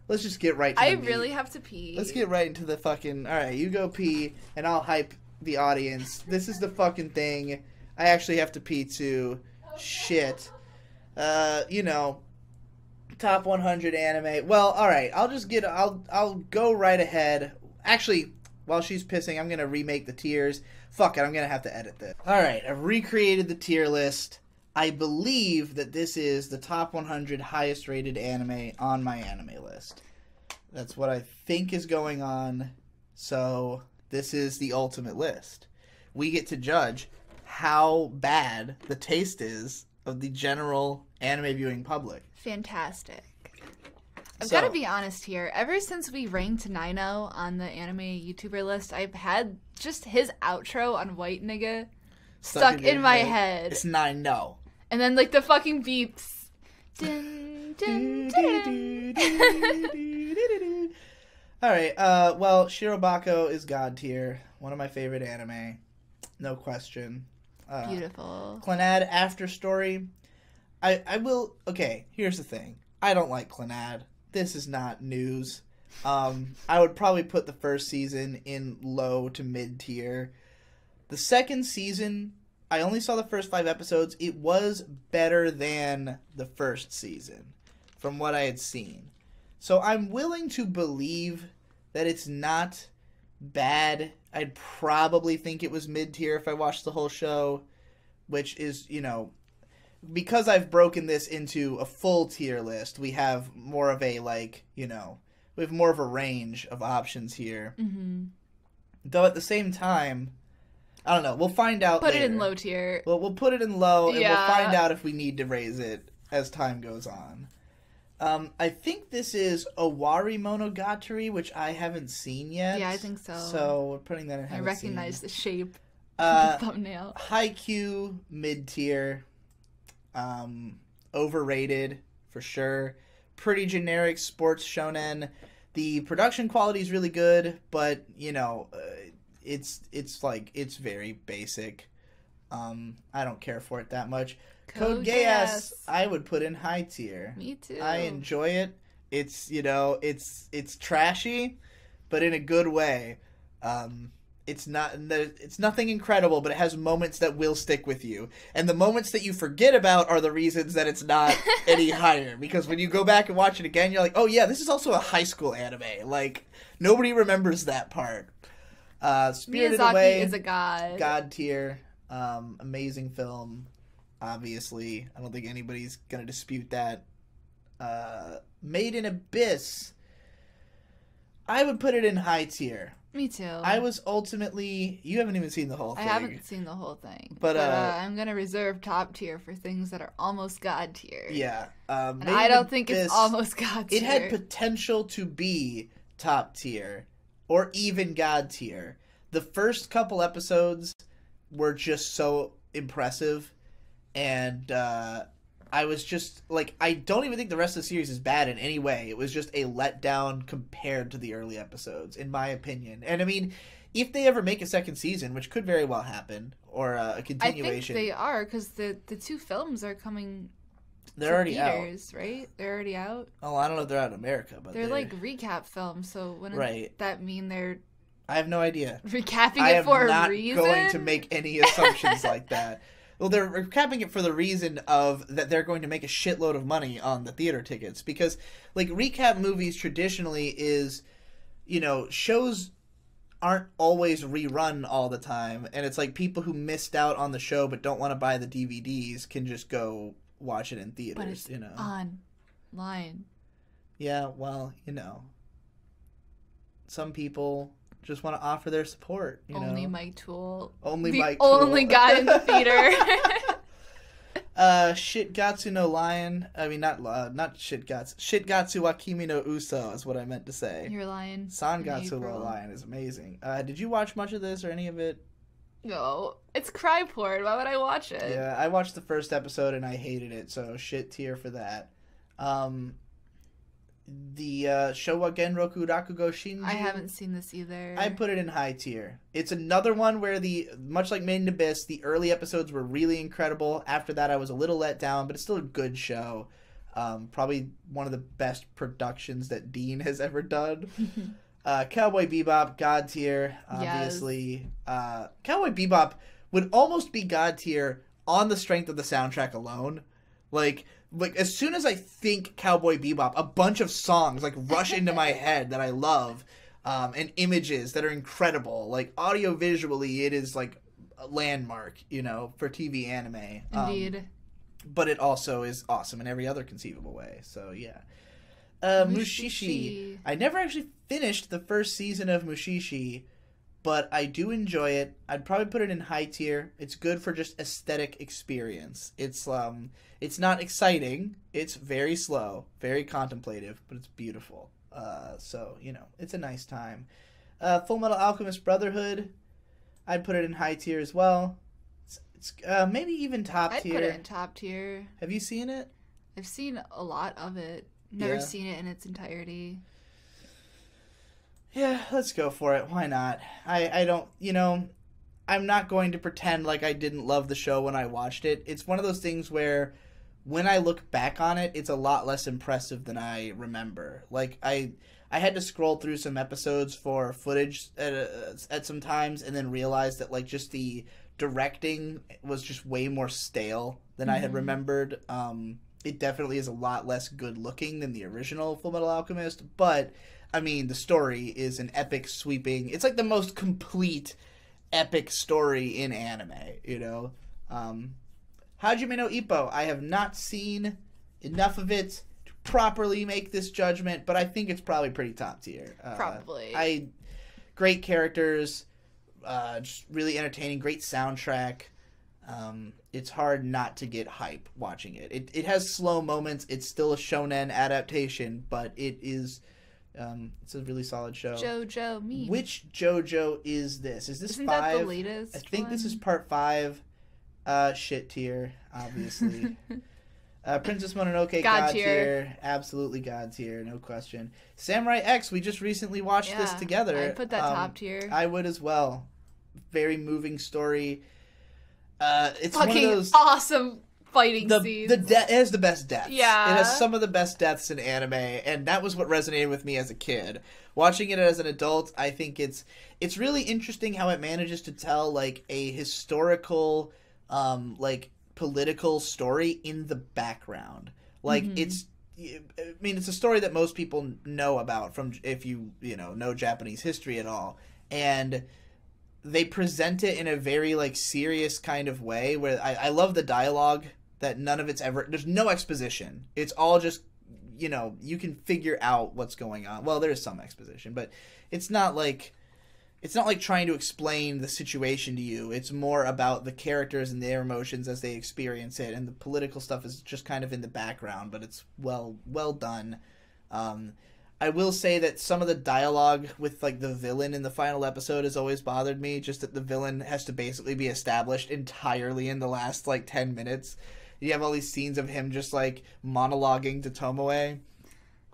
let's just get right to the I meat. really have to pee. Let's get right into the fucking... Alright, you go pee, and I'll hype the audience. This is the fucking thing. I actually have to pee, too. Shit. You know... Top 100 anime. Well, alright, I'll go right ahead. Actually, while she's pissing, I'm gonna remake the tiers. Fuck it, I'm gonna have to edit this. Alright, I've recreated the tier list. I believe that this is the top 100 highest rated anime on my anime list. That's what I think is going on. So, this is the ultimate list. We get to judge how bad the taste is of the general anime viewing public. Fantastic. I've got to be honest here. Ever since we ranked Nino on the anime YouTuber list, I've had just his outro on White Nigga stuck in my head. It's Nino. And then, like, the fucking beeps. Dun, dun, dun. Alright, well, Shirobako is God tier. One of my favorite anime. No question. Beautiful. Clannad After Story. I will... Okay, here's the thing. I don't like Clannad. This is not news. I would probably put the first season in low to mid tier. The second season, I only saw the first 5 episodes. It was better than the first season, from what I had seen. So I'm willing to believe that it's not bad. I'd probably think it was mid tier if I watched the whole show, which is, you know... Because I've broken this into a full tier list, we have more of a, like, you know, we have more of a range of options here. Mm-hmm. Though at the same time, I don't know, we'll find out Put later. it in low tier. Well, we'll put it in low, and Yeah. we'll find out if we need to raise it as time goes on. I think this is Owari Monogatari, which I haven't seen yet. Yeah, I think so. So we're putting that in I recognize seen. the shape of the thumbnail. Haikyuu, mid-tier. Overrated, for sure. Pretty generic sports shonen. The production quality is really good, but, you know, it's very basic. I don't care for it that much. Code Geass, I would put in high tier. Me too. I enjoy it. It's, you know, it's trashy, but in a good way. It's nothing incredible, but it has moments that will stick with you. And the moments that you forget about are the reasons that it's not any higher. Because when you go back and watch it again, you're like, oh yeah, this is also a high school anime. Like, nobody remembers that part. Spirited Miyazaki Away is a god. God tier. Amazing film, obviously. I don't think anybody's going to dispute that. Made in Abyss. I would put it in high tier. Me too. I was ultimately... You haven't even seen the whole thing. I haven't seen the whole thing. But I'm going to reserve top tier for things that are almost god tier. Yeah. And I don't think it's almost god tier. It had potential to be top tier or even god tier. The first couple episodes were just so impressive, and I was just like, I don't even think the rest of the series is bad in any way. It was just a letdown compared to the early episodes, in my opinion. And I mean, if they ever make a second season, which could very well happen, or a continuation, I think they are, because the 2 films are coming. They're already theaters, out, right? They're already out. Oh, I don't know if they're out in America, but they're like recap films. So wouldn't that mean they're? I have no idea. Recapping it for a reason? I am not going to make any assumptions like that. Well, they're recapping it for the reason of that they're going to make a shitload of money on the theater tickets. Because, like, recap movies traditionally is, you know, shows aren't always rerun all the time. And it's like people who missed out on the show but don't want to buy the DVDs can just go watch it in theaters, but it's you know. online. Yeah, well, you know. Some people... just want to offer their support, you only know? Mike Toole. Only the Mike Toole. only guy in the theater. Shitgatsu no Lion. I mean, not Shitgatsu. Shitgatsu wa Kimi no Uso is what I meant to say. You're lying. Sangatsu no Lion is amazing. Did you watch much of this or any of it? No. It's cry porn. Why would I watch it? Yeah, I watched the first episode and I hated it, so shit tier for that. The Showa Genroku Rakugo Shinji. I haven't seen this either. I put it in high tier. It's another one where much like Made in Abyss, the early episodes were really incredible. After that, I was a little let down, but it's still a good show. Probably one of the best productions that Dean has ever done. Cowboy Bebop, God tier, obviously. Yes. Cowboy Bebop would almost be God tier on the strength of the soundtrack alone. Like as soon as I think Cowboy Bebop, a bunch of songs like rush into my head that I love, and images that are incredible. Like audio visually, it is like a landmark, for TV anime. Indeed. But it also is awesome in every other conceivable way. So yeah. Mushishi. I never actually finished the first season of Mushishi, but I do enjoy it. I'd probably put it in high tier. It's good for just aesthetic experience. It's not exciting. It's very slow, very contemplative, but it's beautiful. So it's a nice time. Full Metal Alchemist Brotherhood. I'd put it in high tier as well. It's maybe even top tier. I'd put it in top tier. Have you seen it? I've seen a lot of it. Never seen it in its entirety. Yeah, let's go for it. Why not? I don't, I'm not going to pretend like I didn't love the show when I watched it. It's one of those things where when I look back on it, it's a lot less impressive than I remember. Like, I had to scroll through some episodes for footage at some times and then realized that, like, just the directing was just way more stale than I had remembered. It definitely is a lot less good looking than the original Full Metal Alchemist, but I mean the story is an epic sweeping. It's like the most complete epic story in anime, Hajime no Ippo. I have not seen enough of it to properly make this judgment, but I think it's probably pretty top tier. Probably. Great characters. Just really entertaining, great soundtrack. It's hard not to get hype watching it. It has slow moments. It's still a shonen adaptation, but it is it's a really solid show. JoJo me. Which JoJo is this? Is this Isn't 5? That the latest I think one? This is part 5. Shit tier, obviously. Princess Mononoke, God tier. Absolutely God tier, no question. Samurai X, we just recently watched this together. I'd put that top tier. I would as well. Very moving story. It's fucking one of those awesome fighting scenes. It has the best deaths. Yeah. It has some of the best deaths in anime, and that was what resonated with me as a kid. Watching it as an adult, I think it's really interesting how it manages to tell, like, a historical, political story in the background. Like, it's a story that most people know about from if you know Japanese history at all, and they present it in a very, like, serious kind of way where I love the dialogue that none of it's ever, there's no exposition. It's all just, you can figure out what's going on. Well, there's some exposition, but it's not like trying to explain the situation to you. It's more about the characters and their emotions as they experience it, and the political stuff is just kind of in the background, but it's well done. I will say that some of the dialogue with, like, the villain in the final episode has always bothered me, just that the villain has to basically be established entirely in the last, like, 10 minutes. You have all these scenes of him just, like, monologuing to Tomoe.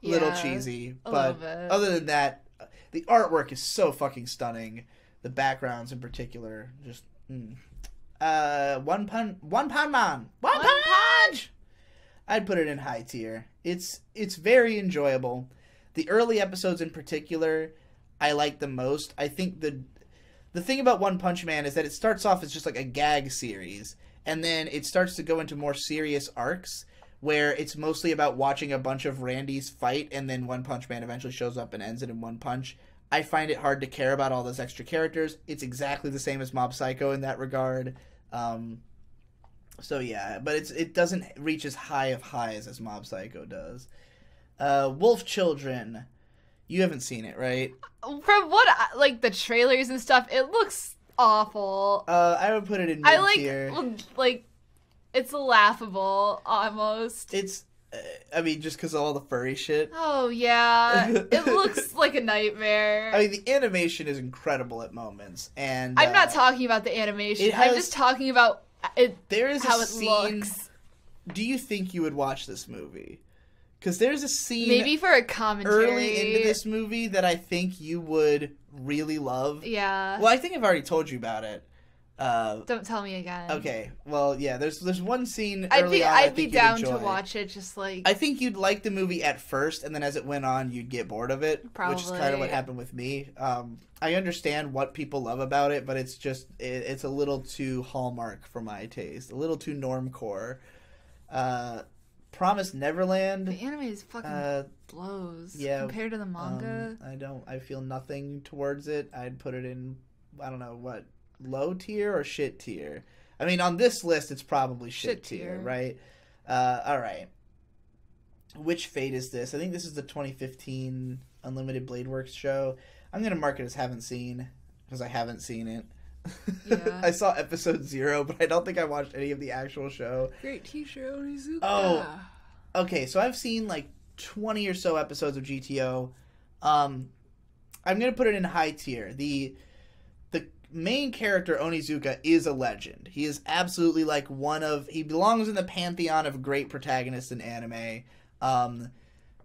Little cheesy, but other than that, the artwork is so fucking stunning. The backgrounds in particular, just One Punch Man. One Punch. I'd put it in high tier. It's very enjoyable. The early episodes in particular, I like the most. I think the thing about One Punch Man is that it starts off as just like a gag series, and then it starts to go into more serious arcs where it's mostly about watching a bunch of Randys fight, and then One Punch Man eventually shows up and ends it in one punch. I find it hard to care about all those extra characters. It's exactly the same as Mob Psycho in that regard. So yeah, but it doesn't reach as high of highs as Mob Psycho does. Wolf Children. You haven't seen it, right? From what, like, the trailers and stuff, it looks awful. I would put it in mid tier. Like, it's laughable, almost. It's, just because of all the furry shit. Oh, yeah. It looks like a nightmare. The animation is incredible at moments, and... I'm not talking about the animation. I'm just talking about there is how a it scene, looks. Do you think you would watch this movie? Because there's a scene... Maybe for a commentary. Early into this movie that I think you would really love. Yeah. Well, I think I've already told you about it. Don't tell me again. Okay, well, yeah, there's one scene I'd early be, on I'd I be think down you'd to enjoy. watch it, just like... I think you'd like the movie at first, and then as it went on, you'd get bored of it, Probably. which is kind of what happened with me. I understand what people love about it, but it's just, it's a little too Hallmark for my taste, a little too normcore. Promised Neverland. The anime is fucking blows. Yeah. Compared to the manga. I feel nothing towards it. I'd put it in, I don't know, what, low tier or shit tier? I mean, on this list, it's probably shit tier, right? All right. Which Fate is this? I think this is the 2015 Unlimited Blade Works show. I'm going to mark it as haven't seen, because I haven't seen it. Yeah. I saw episode 0, but I don't think I watched any of the actual show. Great teacher Onizuka. Oh, okay, so I've seen like 20 or so episodes of GTO. I'm going to put it in high tier. The main character, Onizuka, is a legend. He is absolutely like he belongs in the pantheon of great protagonists in anime.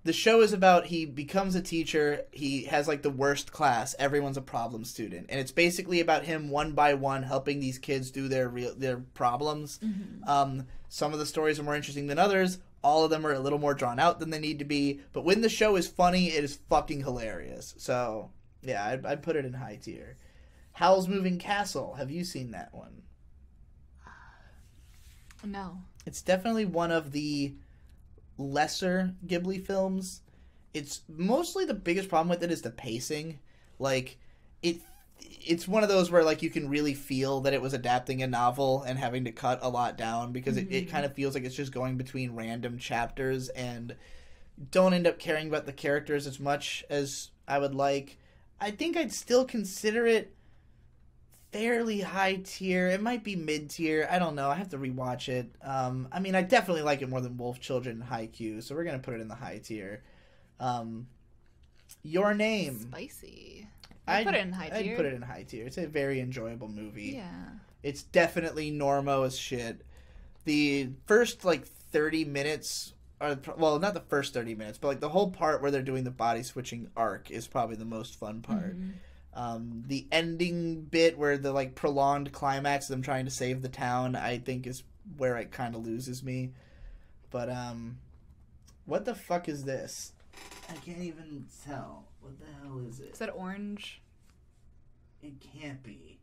The show is about, he becomes a teacher, he has like the worst class, everyone's a problem student, and it's basically about him one by one helping these kids do their problems. Mm-hmm. Some of the stories are more interesting than others, all of them are a little more drawn out than they need to be, but when the show is funny, it is fucking hilarious. So, yeah, I'd put it in high tier. Howl's Moving Castle, have you seen that one? No. It's definitely one of the lesser Ghibli films. It's mostly, the biggest problem with it is the pacing. Like, it's one of those where like you can really feel that it was adapting a novel and having to cut a lot down, because it kind of feels like it's just going between random chapters and don't end up caring about the characters as much as I would like. I think I'd still consider it fairly high tier. It might be mid tier. I don't know. I have to rewatch it. I mean, I definitely like it more than Wolf Children and Haikyuu, so we're gonna put it in the high tier. Your Name. Spicy. I'd put it in high tier. I'd put it in high tier. It's a very enjoyable movie. Yeah. It's definitely Normo as shit. The first like 30 minutes, well, not the first 30 minutes, but like the whole part where they're doing the body switching arc is probably the most fun part. Mm-hmm. The ending bit where the like prolonged climax of them trying to save the town, I think is where it kind of loses me. But what the fuck is this? I can't even tell. What the hell is it? Is that orange? It can't be.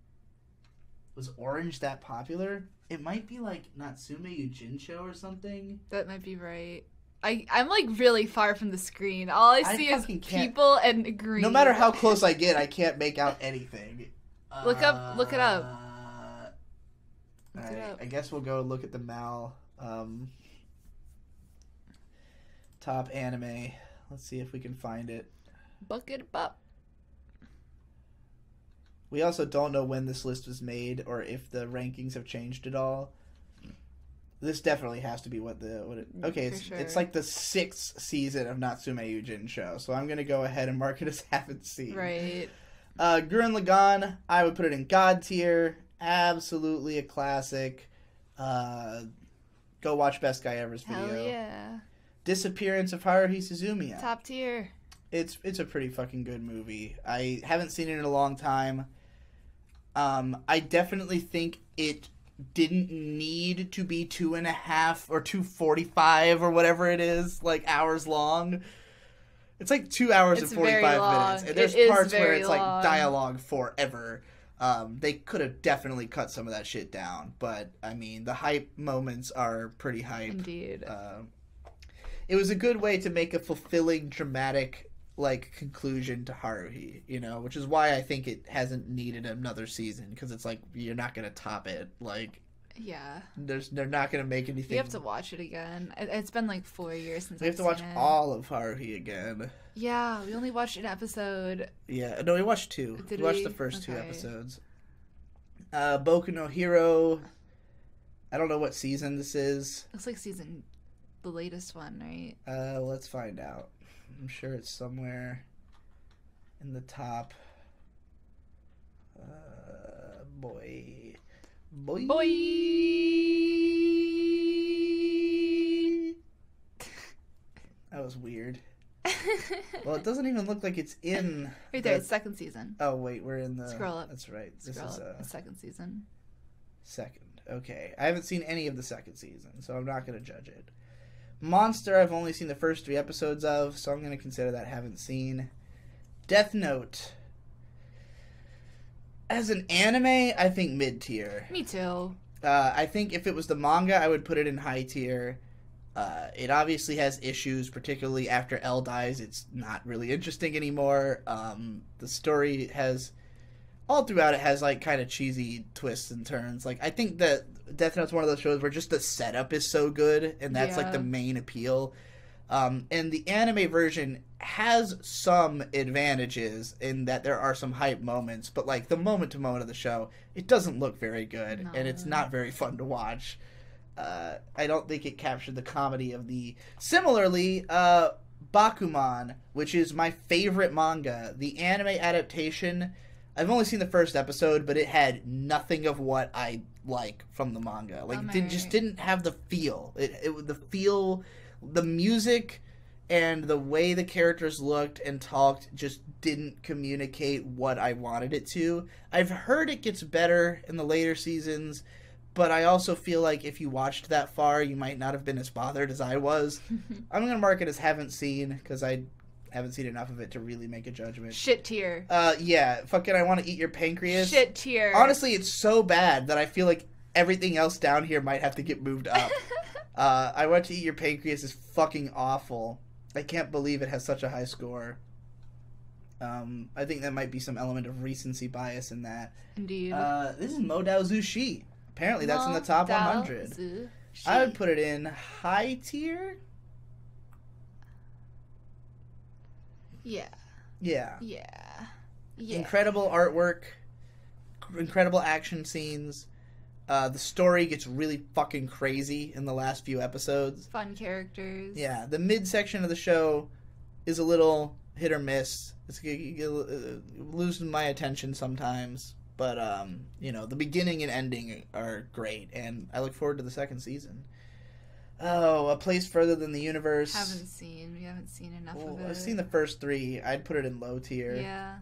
Was orange that popular? It might be like Natsume Yujinsho or something. That might be right. I'm like really far from the screen. All I see is people and green. No matter how close I get, I can't make out anything. Look it up. Look it up. I guess we'll go look at the Mal top anime. Let's see if we can find it. Bucket up. We also don't know when this list was made or if the rankings have changed at all. This definitely has to be it's like the 6th season of Natsume Yujinsho, so I'm gonna go ahead and mark it as haven't seen. Right. Gurren Lagann, I would put it in God tier. Absolutely a classic. Go watch Best Guy Ever's video. Hell yeah. Disappearance of Haruhi Suzumiya. Top tier. It's a pretty fucking good movie. I haven't seen it in a long time. I definitely think it didn't need to be 2.5 or 2:45 or whatever it is, like hours long. It's like 2 hours and 45 minutes. And there's parts where it's like dialogue forever. They could have definitely cut some of that shit down, but I mean, the hype moments are pretty hype. Indeed. It was a good way to make a fulfilling, dramatic, like, conclusion to Haruhi, you know, which is why I think it hasn't needed another season, because it's like, you're not going to top it. Like, yeah, they're not going to make anything. We have to watch it again. It's been like 4 years since we have to watch all of Haruhi again. Yeah, we only watched an episode. Yeah, no, we watched 2. We watched the first 2 episodes. Boku no Hero. I don't know what season this is. Looks like the latest one, right? Let's find out. I'm sure it's somewhere in the top. Boy. That was weird. Well, it doesn't even look like it's in. Right there, it's 2nd season. Oh wait, we're in the. Scroll up. That's right. Scroll up. The 2nd season. Second. Okay. I haven't seen any of the second season, so I'm not going to judge it. Monster, I've only seen the first 3 episodes of, so I'm going to consider that haven't seen. Death Note. As an anime, I think mid-tier. Me too. I think if it was the manga, I would put it in high tier. It obviously has issues, particularly after L dies. It's not really interesting anymore. The story has... all throughout it has, like, kind of cheesy twists and turns. Like, I think that Death Note's one of those shows where just the setup is so good, and that's, like, the main appeal. And the anime version has some advantages in that there are some hype moments, but, like, the moment-to-moment of the show, it doesn't look very good, and it's not very fun to watch. I don't think it captured the comedy of the... Similarly, Bakuman, which is my favorite manga, the anime adaptation... I've only seen the first episode, but it had nothing of what I like from the manga. Like, it just didn't have the feel. The feel, the music, and the way the characters looked and talked just didn't communicate what I wanted it to. I've heard it gets better in the later seasons, but I also feel like if you watched that far, you might not have been as bothered as I was. I'm going to mark it as haven't seen, because I haven't seen enough of it to really make a judgment. Shit tier. Yeah. Fucking I Want to Eat Your Pancreas. Shit tier. Honestly, it's so bad that I feel like everything else down here might have to get moved up. I Want to Eat Your Pancreas is fucking awful. I can't believe it has such a high score. I think that might be some element of recency bias in that. Indeed. This is Modao Zushi. Apparently that's in the top 100. Zushi. I would put it in high tier. Yeah. Yeah. Yeah. Yeah. Incredible artwork, incredible action scenes. The story gets really fucking crazy in the last few episodes. Fun characters. Yeah, the midsection of the show is a little hit or miss. It's losing my attention sometimes, but you know, the beginning and ending are great, and I look forward to the second season. Oh, A Place Further Than the Universe. We haven't seen enough of it. I've seen the first 3. I'd put it in low tier. Yeah.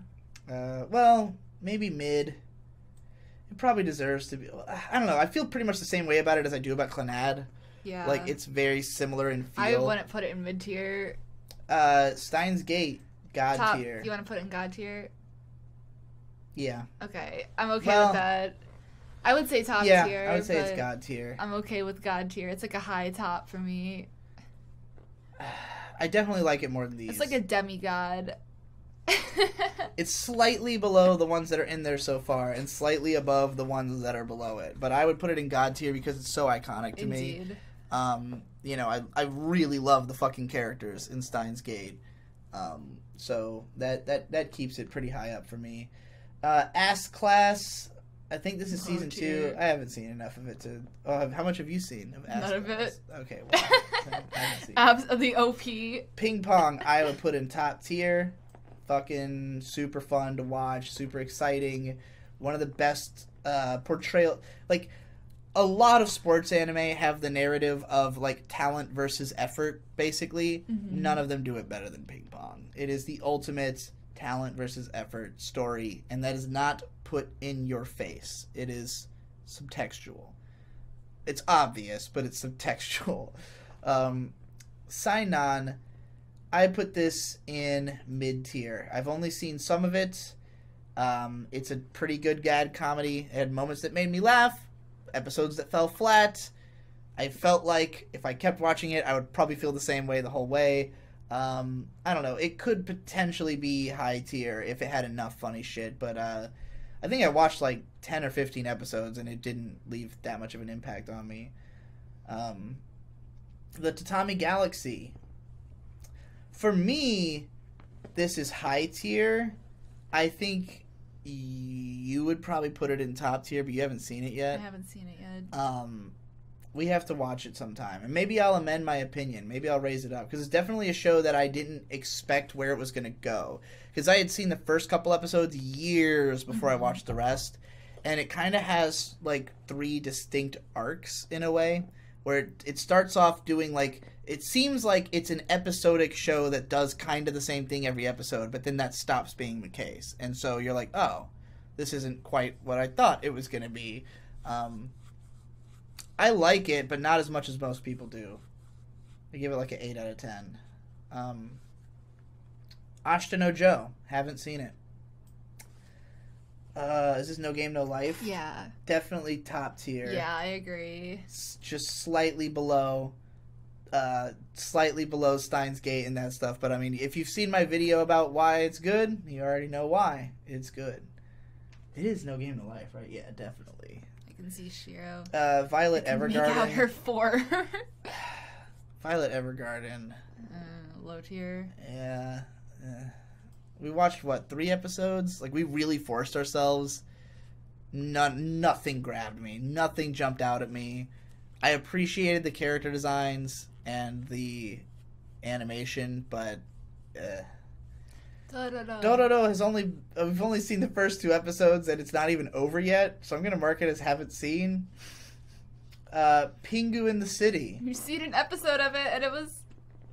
Well, maybe mid. It probably deserves to be... I don't know. I feel pretty much the same way about it as I do about Clannad. Yeah. Like, it's very similar in feel. I wouldn't put it in mid tier. Steins Gate, God tier. You want to put it in God tier? Yeah. Okay. I'm okay with that. I would say top tier. Yeah, I would say it's God tier. I'm okay with God tier. It's like a high top for me. I definitely like it more than these. It's like a demigod. It's slightly below the ones that are in there so far, and slightly above the ones that are below it. But I would put it in God tier because it's so iconic to me. You know, I really love the fucking characters in Steins Gate. So that keeps it pretty high up for me. Ass Class... I think this is season 2. I haven't seen enough of it to... Oh, how much have you seen of None of it. Okay, well, I haven't seen the OP. Ping Pong, I would put in top tier. Fucking super fun to watch. Super exciting. One of the best portrayal... Like, a lot of sports anime have the narrative of, like, talent versus effort, basically. Mm-hmm. None of them do it better than Ping Pong. It is the ultimate talent versus effort story, and that is not put in your face. It is subtextual. It's obvious, but it's subtextual. Sainon, I put this in mid-tier. I've only seen some of it. It's a pretty good gag comedy. It had moments that made me laugh, episodes that fell flat. I felt like if I kept watching it, I would probably feel the same way the whole way. I don't know. It could potentially be high tier if it had enough funny shit, but I think I watched like 10 or 15 episodes and it didn't leave that much of an impact on me. The Tatami Galaxy. For me, this is high tier. I think you would probably put it in top tier, but you haven't seen it yet. I haven't seen it yet. We have to watch it sometime. And maybe I'll amend my opinion. Maybe I'll raise it up. Because it's definitely a show that I didn't expect where it was going to go. Because I had seen the first couple episodes years before I watched the rest. And it kind of has, like, 3 distinct arcs, in a way. Where it starts off doing, like... It seems like it's an episodic show that does kind of the same thing every episode. But then that stops being the case. And so you're like, oh, this isn't quite what I thought it was going to be. I like it, but not as much as most people do. I give it like an 8 out of 10. Ashita no Joe. Haven't seen it. Is this No Game No Life? Yeah. Definitely top tier. Yeah, I agree. It's just slightly below Steins Gate and that stuff. But I mean, if you've seen my video about why it's good, you already know why it's good. It is No Game No Life, right? Yeah, definitely. I can see Shiro. Violet Evergarden. Make out her 4. Violet Evergarden. Low tier. Yeah. We watched, 3 episodes? Like, we really forced ourselves. Nothing grabbed me. Nothing jumped out at me. I appreciated the character designs and the animation, but... Dororo has we've only seen the first 2 episodes, and it's not even over yet, so I'm going to mark it as haven't seen. Pingu in the City. You've seen an episode of it, and it was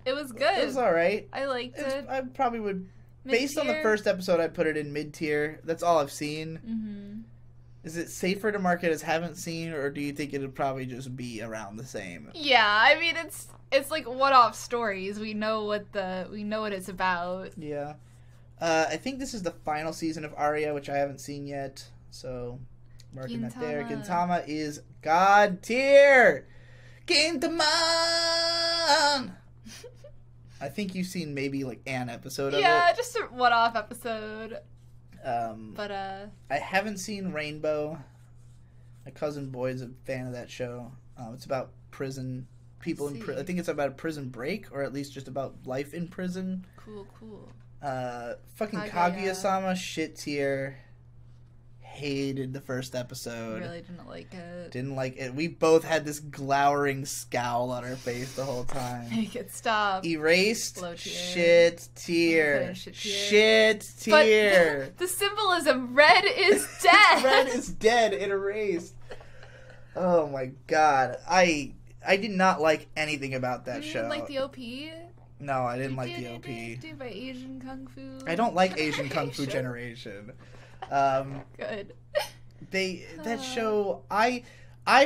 good. It was alright. I liked it. I probably would... Mid-tier? Based on the first episode, I'd put it in mid-tier. That's all I've seen. Mm-hmm. Is it safer to mark it as haven't seen, or do you think it'd probably just be around the same? Yeah, I mean it's like one-off stories. We know what it's about. Yeah. I think this is the final season of Aria, which I haven't seen yet. So marking that there. Gintama is God tier. Gintaman. I think you've seen maybe like an episode of it. Yeah, just a one-off episode. But I haven't seen Rainbow. My cousin Boyd's a fan of that show. It's about prison people in prison. I think it's about a prison break, or at least just about life in prison. Cool. Fucking Kaguya-sama, shit tier. Hated the first episode. Really didn't like it. Didn't like it. We both had this glowering scowl on our face the whole time. Make it stop. Erased. Low tier. Shit tier. Shit tier. But the symbolism, red is dead. Red is dead. It erased. Oh my god. I did not like anything about that show. You didn't like the OP? No, I didn't like the OP. By Asian Kung Fu. I don't like Asian Kung Fu Generation. Good. That show, I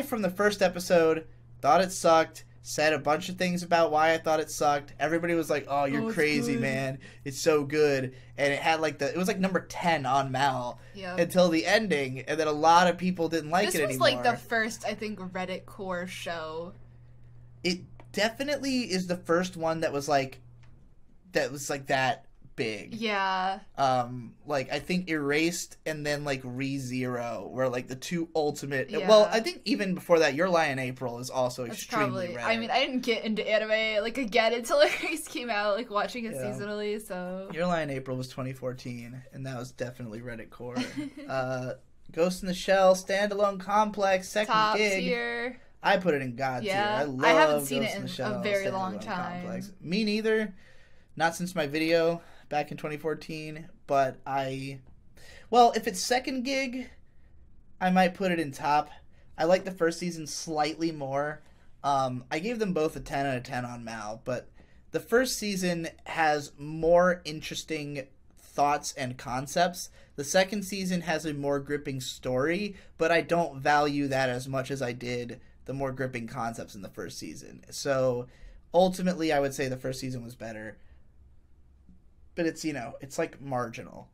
from the first episode thought it sucked, said a bunch of things about why I thought it sucked. Everybody was like, "Oh, you're crazy, good. Man. It's so good." And it had it was like number 10 on Mal until the ending, and then a lot of people didn't like it anymore. This was like the first, I think, Reddit core show. It definitely is the first one that was like that big. Yeah. I think Erased and then like ReZero were like the 2 ultimate. Yeah. Well, I think even before that, Your Lie in April is also extremely rare. I mean, I didn't get into anime again until Erased came out, watching it seasonally. So Your Lie in April was 2014, and that was definitely Reddit core. Ghost in the Shell standalone complex second top gig. tier. I put it in God tier. I haven't seen Ghost it in Shell, a very long time. Complex. Me neither. Not since my video back in 2014, but if it's second gig, I might put it in top. I like the first season slightly more. I gave them both a 10 out of 10 on Mal, but the first season has more interesting thoughts and concepts. The second season has a more gripping story, but I don't value that as much as I did the more gripping concepts in the first season. So ultimately, I would say the first season was better. But it's, it's like marginal.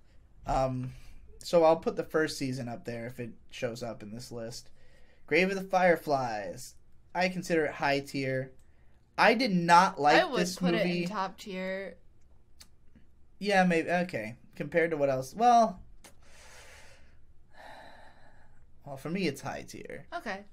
So I'll put the first season up there if it shows up in this list. Grave of the Fireflies. I consider it high tier. I did not like this movie. I would put it in top tier. Yeah, maybe. Okay. Compared to what else? Well, for me, it's high tier. Okay.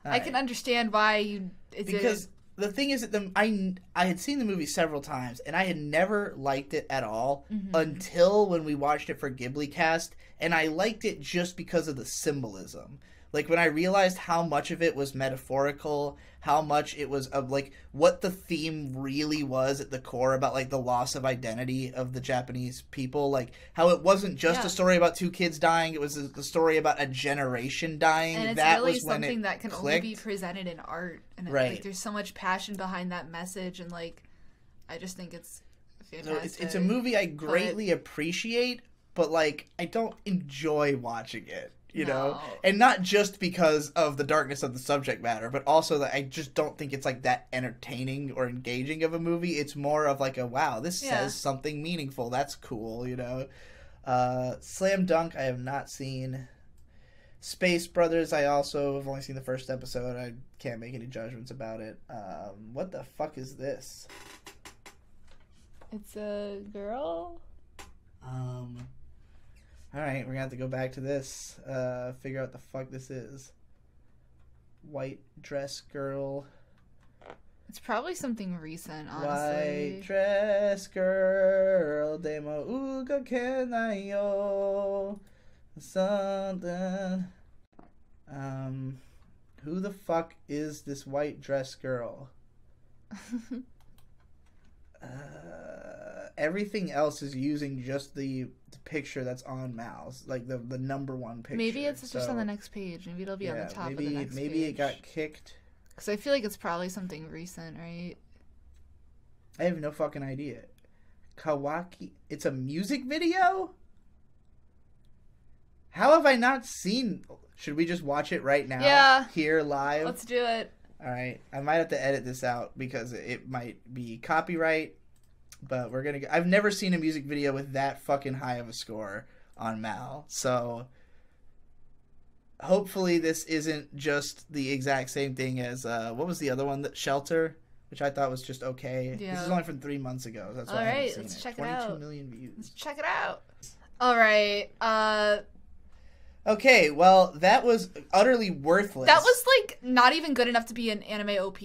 I can understand why you... Because the thing is that I had seen the movie several times, and I had never liked it at all until when we watched it for Ghibli Cast, and I liked it just because of the symbolism. Like, when I realized how much of it was metaphorical, how much it was of, what the theme really was at the core about, the loss of identity of the Japanese people. How it wasn't just a story about 2 kids dying, it was the story about a generation dying. And it's that really was when something it that can clicked. only be presented in art. And there's so much passion behind that message, and, I just think it's fantastic. So it's a movie I greatly appreciate, but, I don't enjoy watching it. you know? And not just because of the darkness of the subject matter, but also that I just don't think it's like that entertaining or engaging of a movie. It's more of like a, wow, this says something meaningful. That's cool, you know? Slam Dunk, I have not seen. Space Brothers, I also have only seen the first episode. I can't make any judgments about it. What the fuck is this? It's a girl? Alright, we're gonna have to go back to this. Figure out what the fuck this is. White dress girl. It's probably something recent, honestly. White dress girl, demo uga kenayo. Something. Who the fuck is this white dress girl? Everything else is using just the picture that's on Mal's, like the number one picture. Maybe it's just on the next page. Maybe it'll be on the top of the next page. Maybe it got kicked. Because I feel like it's probably something recent, right? I have no fucking idea. Kawaki. It's a music video? How have I not seen... Should we just watch it right now? Yeah. Here, live? Let's do it. Alright. I might have to edit this out because it might be copyright. But we're gonna... I've never seen a music video with that fucking high of a score on Mal. So... Hopefully this isn't just the exact same thing as... what was the other one? Shelter? Which I thought was just okay. Yeah. This is only from 3 months ago. That's why I haven't seen it. Let's check it out. 22 million views. Let's check it out. Alright. Okay, well, that was utterly worthless. That was, like, not even good enough to be an anime OP.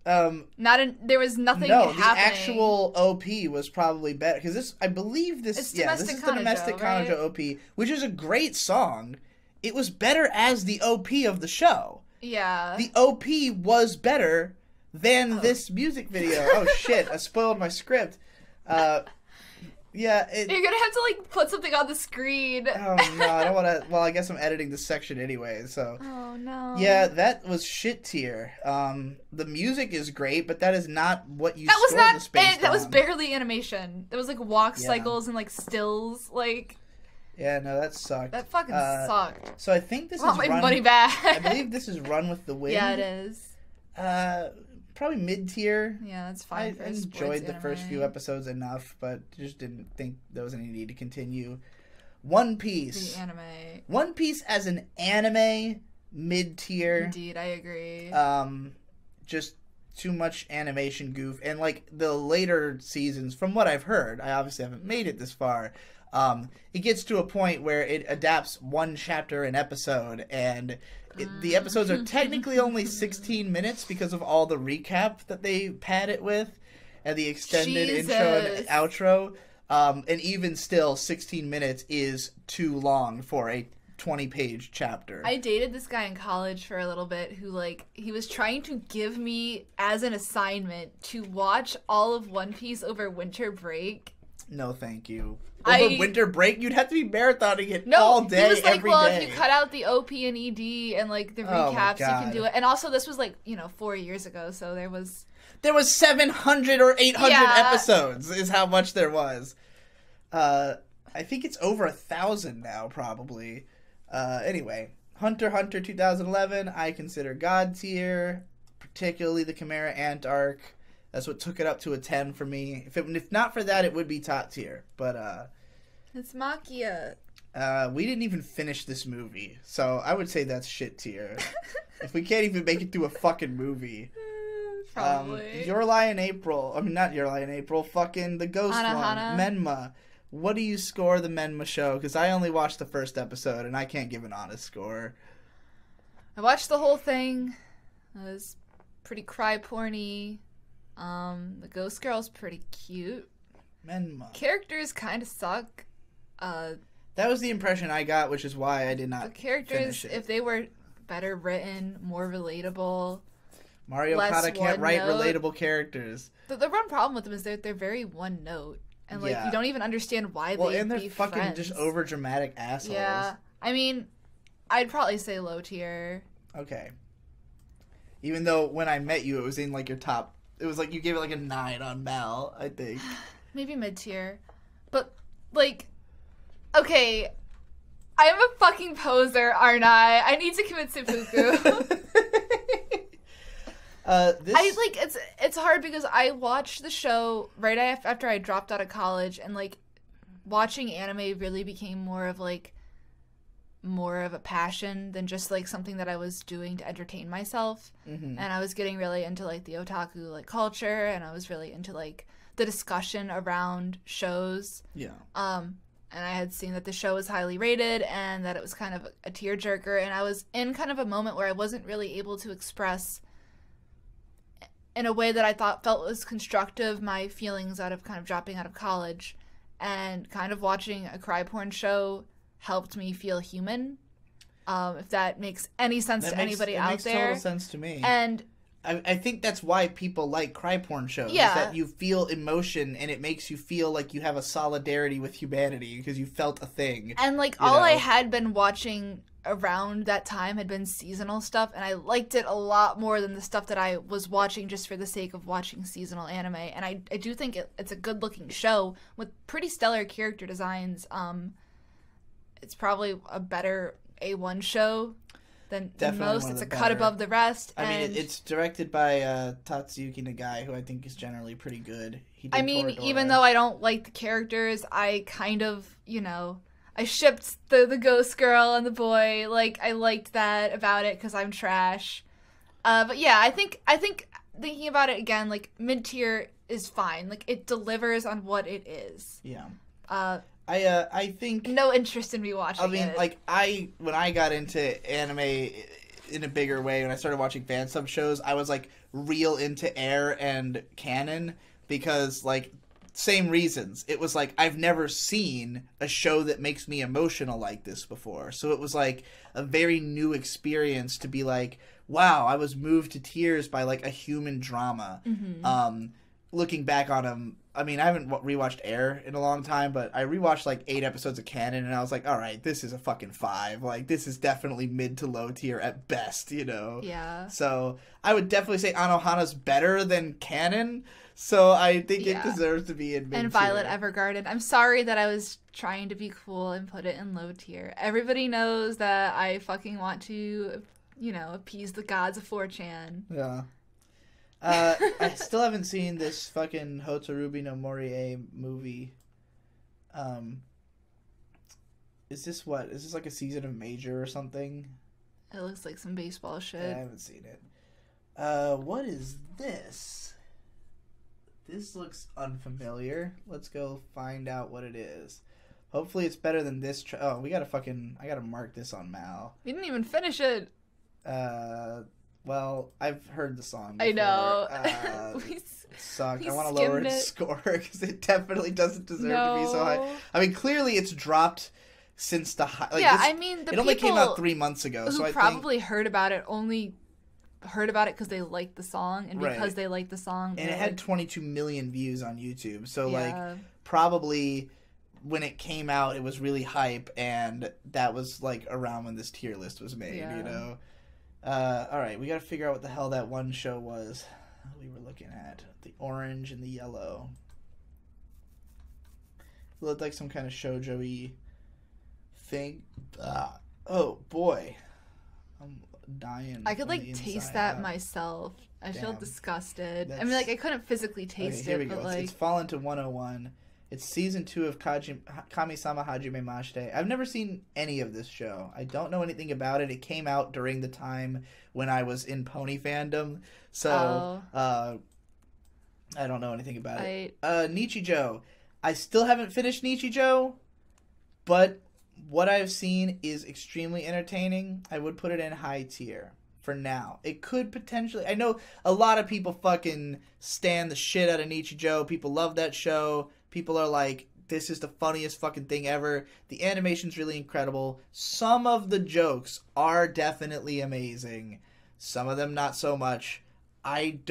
There was nothing happening. The actual OP was probably better. Because this, I believe this... It's this is the Domestic Kanojo OP, which is a great song. It was better as the OP of the show. Yeah. The OP was better than this music video. Oh, shit. I spoiled my script. Yeah, you're gonna have to, like, put something on the screen. Oh, no, I don't want to... Well, I guess I'm editing this section anyway, so... Oh, no. Yeah, that was shit tier. The music is great, but that is not what you scored this based on. That was barely animation. It was, like, walk cycles and, like, stills, like... Yeah, no, that sucked. That fucking sucked. So I think this is my money back. I believe this is Run with the Wind. Yeah, it is. Probably mid-tier. Yeah, that's fine. I enjoyed the first few episodes enough, but just didn't think there was any need to continue. One Piece. The anime. One Piece as an anime, mid-tier. Indeed, I agree. Just too much animation goof. And, like, the later seasons, from what I've heard, I obviously haven't made it this far, it gets to a point where it adapts one chapter an episode, and the episodes are technically only 16 minutes because of all the recap that they pad it with, and the extended intro and outro. And even still, 16 minutes is too long for a 20-page chapter. I dated this guy in college for a little bit who, like, he was trying to give me as an assignment to watch all of One Piece over winter break. No, thank you. Over winter break, you'd have to be marathoning it all day, he was like, every well, day. If you cut out the OP and ED and, like, the recaps, you can do it. And also, this was, like, 4 years ago, so there was 700 or 800 episodes is how much there was. I think it's over 1,000 now, probably. Anyway, Hunter x Hunter 2011, I consider God tier, particularly the Chimera Ant arc. That's what took it up to a 10 for me. If not for that, it would be top tier. But it's Makia. We didn't even finish this movie, so I would say that's shit tier. If we can't even make it through a fucking movie. Probably. Your Lie in April. I mean, not Your Lie in April. Fucking the ghost one. Menma. What do you score the Menma show? Because I only watched the first episode, and I can't give an honest score. I watched the whole thing. It was pretty cry-porny. The ghost girl's pretty cute. Menma. Characters kind of suck. That was the impression I got, which is why I did not finish it. The characters, if they were better written, more relatable. Mario Kata can't write relatable characters. The one problem with them is they're very one note. And, like, you don't even understand why they and they're fucking friends. Just over-dramatic assholes. Yeah. I mean, I'd probably say low tier. Okay. Even though when I met you, it was in, like, your top... It was like you gave it, like, a 9 on Mal, I think. Maybe mid-tier. But, like... Okay... I am a fucking poser, aren't I need to commit seppuku. It's hard because I watched the show right after I dropped out of college, and like watching anime really became more of a passion than just like something that I was doing to entertain myself. And I was getting really into like the otaku like culture, and I was really into like the discussion around shows. And I had seen that the show was highly rated and that it was kind of a tearjerker, and I was in kind of a moment where I wasn't really able to express in a way that I felt was constructive my feelings out of kind of dropping out of college, and kind of watching a cry porn show helped me feel human. If that makes any sense to anybody out there. It makes total sense to me. And I think that's why people like cry porn shows. Yeah. Is that you feel emotion, and it makes you feel like you have a solidarity with humanity because you felt a thing. And like I had been watching around that time had been seasonal stuff, and I liked it a lot more than the stuff that I was watching just for the sake of watching seasonal anime. And I do think it's a good looking show with pretty stellar character designs. It's probably a better A1 show than most. It's a cut above the rest. I mean, it's directed by Tatsuyuki Nagai, who I think is generally pretty good. Even though I don't like the characters, I kind of, I shipped the ghost girl and the boy. Like, I liked that about it because I'm trash. But yeah, I think thinking about it again, like, mid-tier is fine. Like, it delivers on what it is. Yeah. I think no interest in me watching it. I mean, like, when I got into anime in a bigger way, when I started watching fan sub shows, I was like real into Air and Canon because, like, same reasons. It was like I've never seen a show that makes me emotional like this before. So it was like a very new experience to be like, wow, I was moved to tears by like a human drama. Looking back on them, I mean, I haven't rewatched Air in a long time, but I rewatched like 8 episodes of Canon, and I was like, all right, this is a fucking 5. Like, this is definitely mid to low tier at best, Yeah. So I would definitely say Anohana's better than Canon, so I think it deserves to be in mid-tier. And Violet Evergarden. I'm sorry that I was trying to be cool and put it in low tier. Everybody knows that I fucking want to, appease the gods of 4chan. Yeah. I still haven't seen this fucking Hotarubi no Morie movie. Is this like a season of Major or something? It looks like some baseball shit. I haven't seen it. What is this? This looks unfamiliar. Let's go find out what it is. Hopefully it's better than this. I gotta mark this on Mal. You didn't even finish it. Well, I've heard the song before. I know. It sucked. I want to lower its score because it definitely doesn't deserve to be so high. I mean, clearly it's dropped since the high. Like, it only came out 3 months ago. Who probably heard about it only heard about it because they liked the song, and because they liked the song. And it had 22 million views on YouTube. So, like, probably when it came out, it was really hype, and that was, like, around when this tier list was made, Alright, we gotta figure out what the hell that one show was we were looking at. The orange and the yellow. It looked like some kind of shoujo-y thing. Oh, boy. I'm dying. I could, like, taste that myself. I feel disgusted. I mean, like, I couldn't physically taste it, but, like... It's fallen to 101. It's season 2 of Kami-sama Hajime Mashite. I've never seen any of this show. I don't know anything about it. It came out during the time when I was in pony fandom, so I don't know anything about it. Nichijou. I still haven't finished Nichijou, but what I've seen is extremely entertaining. I would put it in high tier for now. It could potentially... I know a lot of people fucking stan the shit out of Nichijou. People love that show. People are like, this is the funniest fucking thing ever. The animation's really incredible. Some of the jokes are definitely amazing. Some of them not so much. It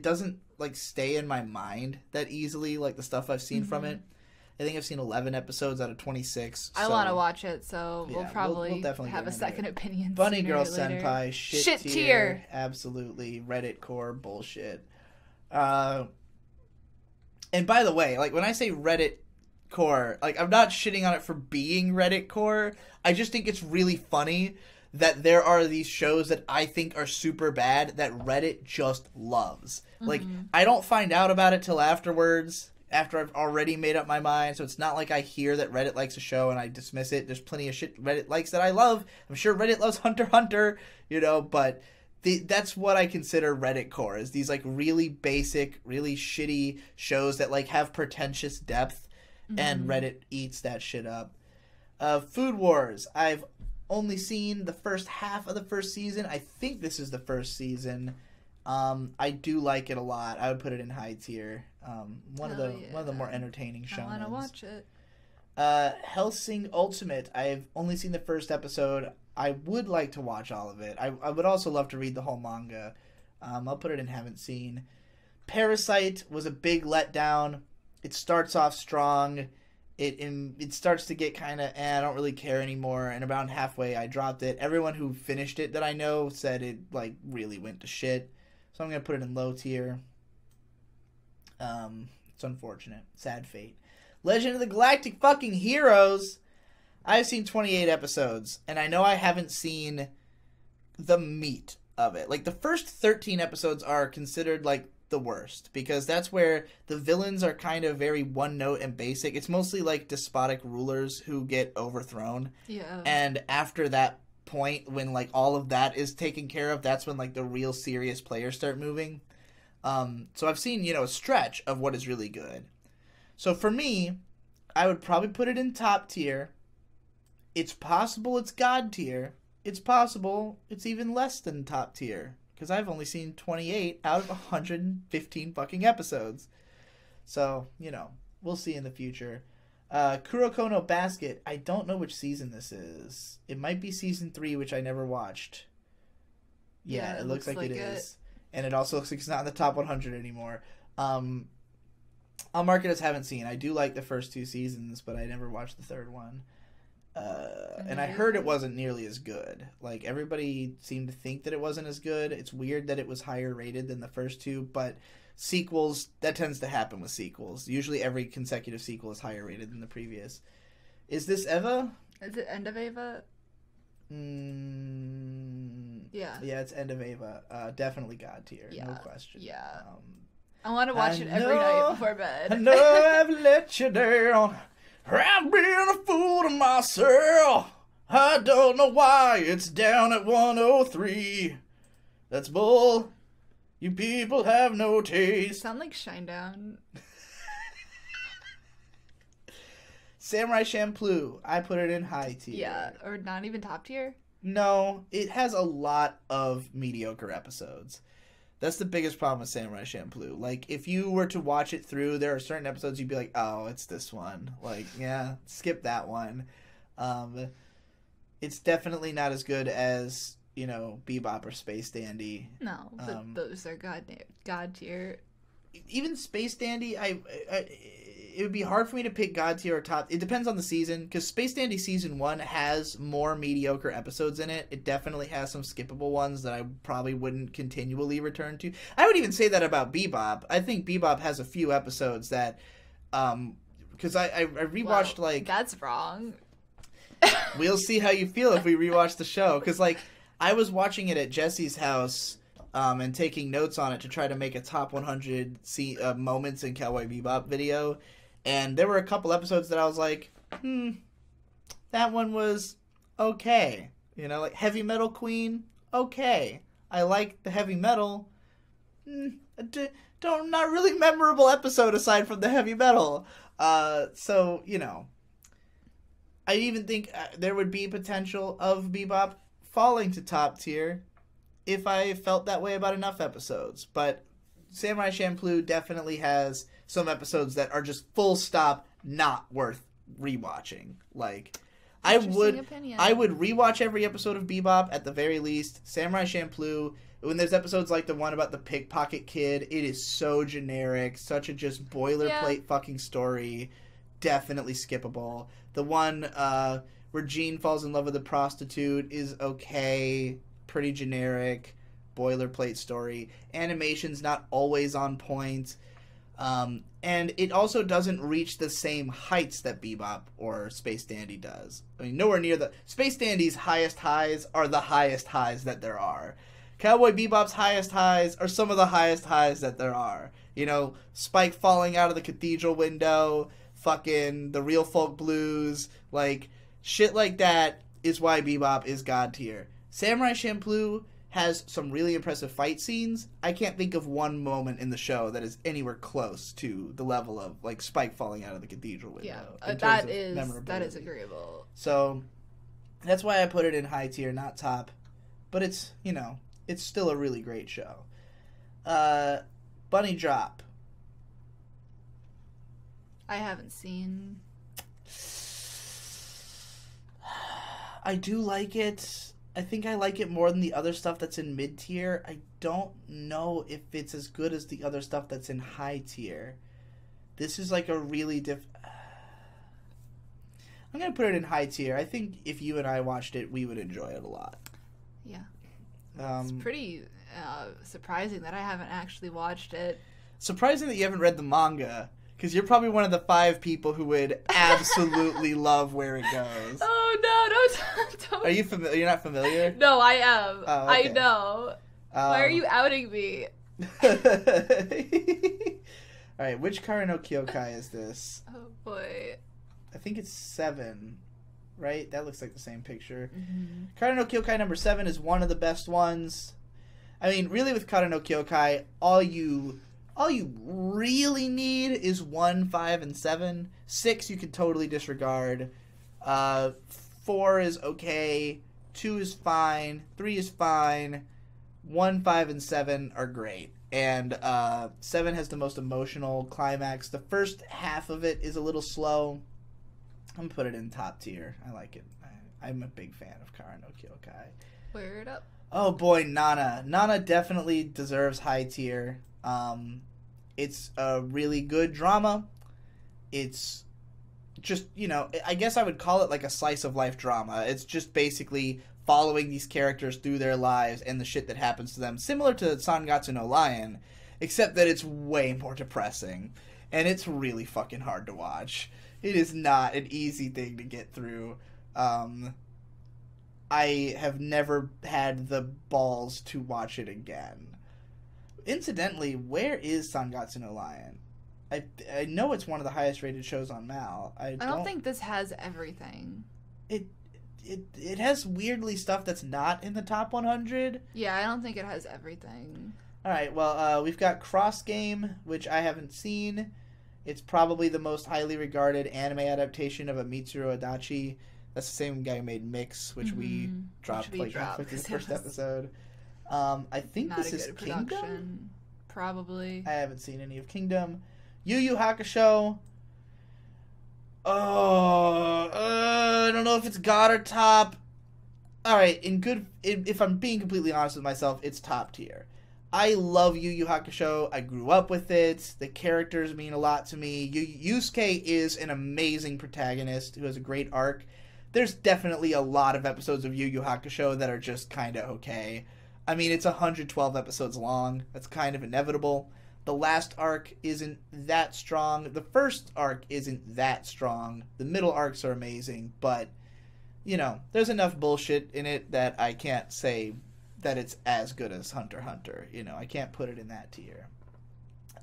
doesn't, like, stay in my mind that easily, like the stuff I've seen from it. I think I've seen 11 episodes out of 26. I want to watch it, so we'll probably we'll definitely have a second opinion. Bunny Girl Senpai, shit tier. Absolutely. Reddit core bullshit. And by the way, like, when I say Reddit Reddit core. Like, I'm not shitting on it for being Reddit core. I just think it's really funny that there are these shows that I think are super bad that Reddit just loves. Mm-hmm. Like, I don't find out about it till afterwards, after I've already made up my mind, so it's not like I hear that Reddit likes a show and I dismiss it. There's plenty of shit Reddit likes that I love. I'm sure Reddit loves Hunter x Hunter, you know, but that's what I consider Reddit core, is these, like, really basic, really shitty shows that, like, have pretentious depth, and Reddit eats that shit up. Food Wars. I've only seen the first half of the first season. I think this is the first season. I do like it a lot. I would put it in high tier. One of the more entertaining shows. I want to watch it. Hellsing Ultimate. I've only seen the first episode. I would like to watch all of it. I would also love to read the whole manga. I'll put it in haven't seen. Parasite was a big letdown. It starts off strong. It starts to get kind of, I don't really care anymore. And around halfway, I dropped it. Everyone who finished it that I know said it, like, really went to shit. So I'm going to put it in low tier. It's unfortunate. Sad fate. Legend of the Galactic fucking Heroes. I've seen 28 episodes, and I know I haven't seen the meat of it. Like, the first 13 episodes are considered, like, the worst, because that's where the villains are kind of very one-note and basic. It's mostly, like, despotic rulers who get overthrown. Yeah. And after that point, when, like, all of that is taken care of, that's when, like, the real serious players start moving. So I've seen, you know, a stretch of what is really good. So for me, I would probably put it in top tier. It's possible it's God tier. It's possible it's even less than top tier, because I've only seen 28 out of 115 fucking episodes. So, you know, we'll see in the future. Kuroko no Basket. I don't know which season this is. It might be season 3, which I never watched. Yeah, it looks like it is. And it also looks like it's not in the top 100 anymore. I'll mark it as haven't seen. I do like the first 2 seasons, but I never watched the third one. And I heard it wasn't nearly as good. Like, everybody seemed to think that it wasn't as good. It's weird that it was higher rated than the first 2, but sequels, that tends to happen with sequels. Usually every consecutive sequel is higher rated than the previous. Is this Eva? Is it End of Eva? Yeah. Yeah, it's End of Eva. Definitely God tier. Yeah. No question. Yeah. I want to watch it every night before bed. I know I've let you down. I've been a fool to myself. I don't know why it's down at 103. That's bull. You people have no taste. You sound like Shinedown. Samurai Champloo. I put it in high tier. Yeah, or not even top tier? No, it has a lot of mediocre episodes. That's the biggest problem with Samurai Champloo. Like, if you were to watch it through, there are certain episodes you'd be like, oh, it's this one. Like, yeah, skip that one. It's definitely not as good as, you know, Bebop or Space Dandy. No, but those are God tier. Even Space Dandy, it would be hard for me to pick God tier or top. It depends on the season, because Space Dandy Season 1 has more mediocre episodes in it. It definitely has some skippable ones that I probably wouldn't continually return to. I would even say that about Bebop. I think Bebop has a few episodes that, because I rewatched, like... That's wrong. We'll see how you feel if we rewatch the show, because, like, I was watching it at Jesse's house, and taking notes on it to try to make a top 100 moments in Cowboy Bebop video. And there were a couple episodes that I was like, that one was okay. You know, like Heavy Metal Queen, okay. I like the heavy metal. Not really memorable episode aside from the heavy metal. So, you know, I even think there would be potential of Bebop falling to top tier if I felt that way about enough episodes. But Samurai Champloo definitely has some episodes that are just full stop not worth rewatching. Like, I would rewatch every episode of Bebop at the very least. Samurai Champloo, when there's episodes like the one about the pickpocket kid, it is so generic, such a just boilerplate fucking story. Definitely skippable. The one where Jean falls in love with a prostitute is okay, pretty generic, boilerplate story. Animation's not always on point. And And it also doesn't reach the same heights that Bebop or Space Dandy does. I mean, nowhere near the... Space Dandy's highest highs are the highest highs that there are. Cowboy Bebop's highest highs are some of the highest highs that there are. You know, Spike falling out of the cathedral window, fucking the Real Folk Blues, like, shit like that is why Bebop is god tier. Samurai Champloo has some really impressive fight scenes. I can't think of one moment in the show that is anywhere close to the level of, like, Spike falling out of the cathedral window. Yeah, that is agreeable. So, that's why I put it in high tier, not top. But it's, you know, it's still a really great show. Bunny Drop. I haven't seen. I do like it. I think I like it more than the other stuff that's in mid tier. I don't know if it's as good as the other stuff that's in high tier. This is like a really I'm gonna put it in high tier. I think if you and I watched it, we would enjoy it a lot. Yeah. It's pretty surprising that I haven't actually watched it. Surprising that you haven't read the manga, because you're probably one of the 5 people who would absolutely love where it goes. Oh no! Don't. Are you familiar? You're not familiar? No, I am. Oh, okay. I know. Why are you outing me? All right, which Kara no Kyokai is this? Oh boy. I think it's 7. Right? That looks like the same picture. Mm-hmm. Kara no Kyokai number 7 is one of the best ones. I mean, really with Kara no Kyokai, all you really need is 1, 5, and 7. 6 you can totally disregard. 4 is okay. 2 is fine. 3 is fine. 1, 5, and 7 are great. And 7 has the most emotional climax. The first half of it is a little slow. I'm going to put it in top tier. I like it. I'm a big fan of Kara no Kyokai. Word up. Oh boy, Nana. Nana definitely deserves high tier. It's a really good drama. It's just, you know, I guess I would call it like a slice of life drama. It's just basically following these characters through their lives and the shit that happens to them. Similar to Sangatsu no Lion, except that it's way more depressing. And it's really fucking hard to watch. It is not an easy thing to get through. I have never had the balls to watch it again. Incidentally, where is Sangatsu no Lion? I know it's one of the highest rated shows on Mal. I don't think this has everything. It has weirdly stuff that's not in the top 100. Yeah, I don't think it has everything. Alright, well, we've got Cross Game, which I haven't seen. It's probably the most highly regarded anime adaptation of a Mitsuru Adachi. That's the same guy who made Mix, which we dropped halfway through the first episode. I think Not this is production. Kingdom? Probably. I haven't seen any of Kingdom. Yu Yu Hakusho. I don't know if it's God or top. Alright, if I'm being completely honest with myself, it's top tier. I love Yu Yu Hakusho. I grew up with it. The characters mean a lot to me. Yusuke is an amazing protagonist who has a great arc. There's definitely a lot of episodes of Yu Yu Hakusho that are just kind of okay. I mean, it's 112 episodes long. That's kind of inevitable. The last arc isn't that strong. The first arc isn't that strong. The middle arcs are amazing, but, you know, there's enough bullshit in it that I can't say that it's as good as Hunter x Hunter. You know, I can't put it in that tier.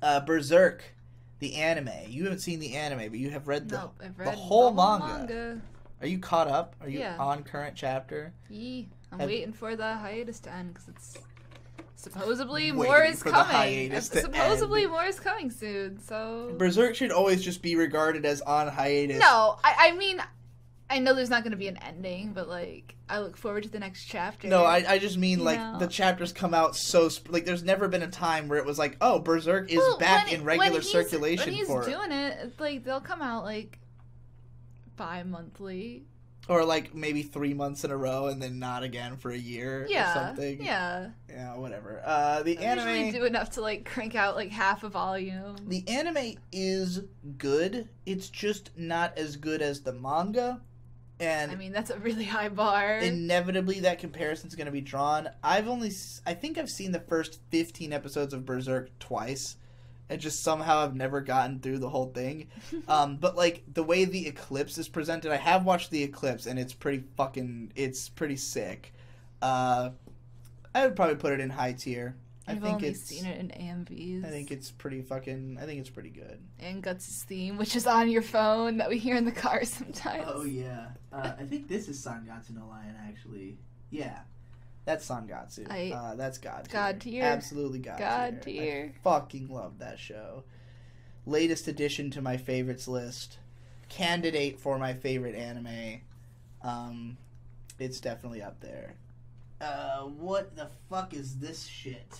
Berserk, the anime. You haven't seen the anime, but you have read the whole manga. Are you caught up? Are you on current chapter? I'm waiting for the hiatus to end because it's supposedly more is coming. Supposedly more is coming soon. So Berserk should always just be regarded as on hiatus. No, I mean, I know there's not going to be an ending, but like I look forward to the next chapter. No, I just mean like the chapters come out so like there's never been a time where it was like, oh, Berserk is back in regular circulation. When he's doing it, it's like they'll come out like bi-monthly. Or like maybe 3 months in a row and then not again for a year or something. Yeah, whatever. The anime usually do enough to like crank out like half a volume. The anime is good. It's just not as good as the manga. And I mean, that's a really high bar. Inevitably that comparison's going to be drawn. I think I've seen the first 15 episodes of Berserk twice. and just somehow I've never gotten through the whole thing. But like the way the eclipse is presented, I have watched the eclipse and it's pretty sick. I would probably put it in high tier. I've only seen it in AMVs. I think it's pretty good. And Guts' theme, which is on your phone that we hear in the car sometimes. Oh yeah. I think this is Sangatsu no Lion actually. Yeah. That's Sangatsu. That's God tier. God tier. Absolutely God tier. I fucking love that show. Latest addition to my favorites list. Candidate for my favorite anime. It's definitely up there. What the fuck is this shit?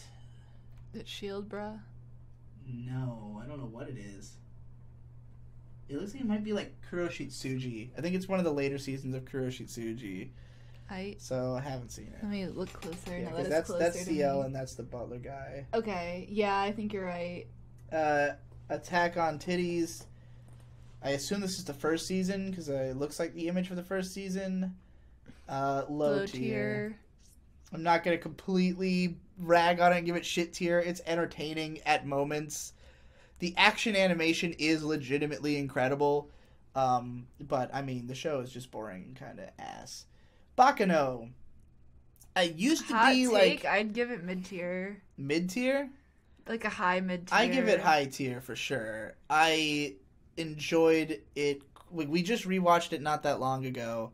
Is it Shield Bra? No, I don't know what it is. It looks like it might be like Kuroshitsuji. I think it's one of the later seasons of Kuroshitsuji. So I haven't seen it. Let me look closer. Yeah, no, that's CL and that's the butler guy. Okay, yeah, I think you're right. Attack on Titties. I assume this is the first season because it looks like the image for the first season. Low tier. I'm not going to completely rag on it and give it shit tier. It's entertaining at moments. The action animation is legitimately incredible. But, I mean, the show is just boring and kind of ass. Bakano. I used to be like... I'd give it mid-tier. Mid-tier? Like a high mid-tier. I give it high tier for sure. I enjoyed it. We just rewatched it not that long ago.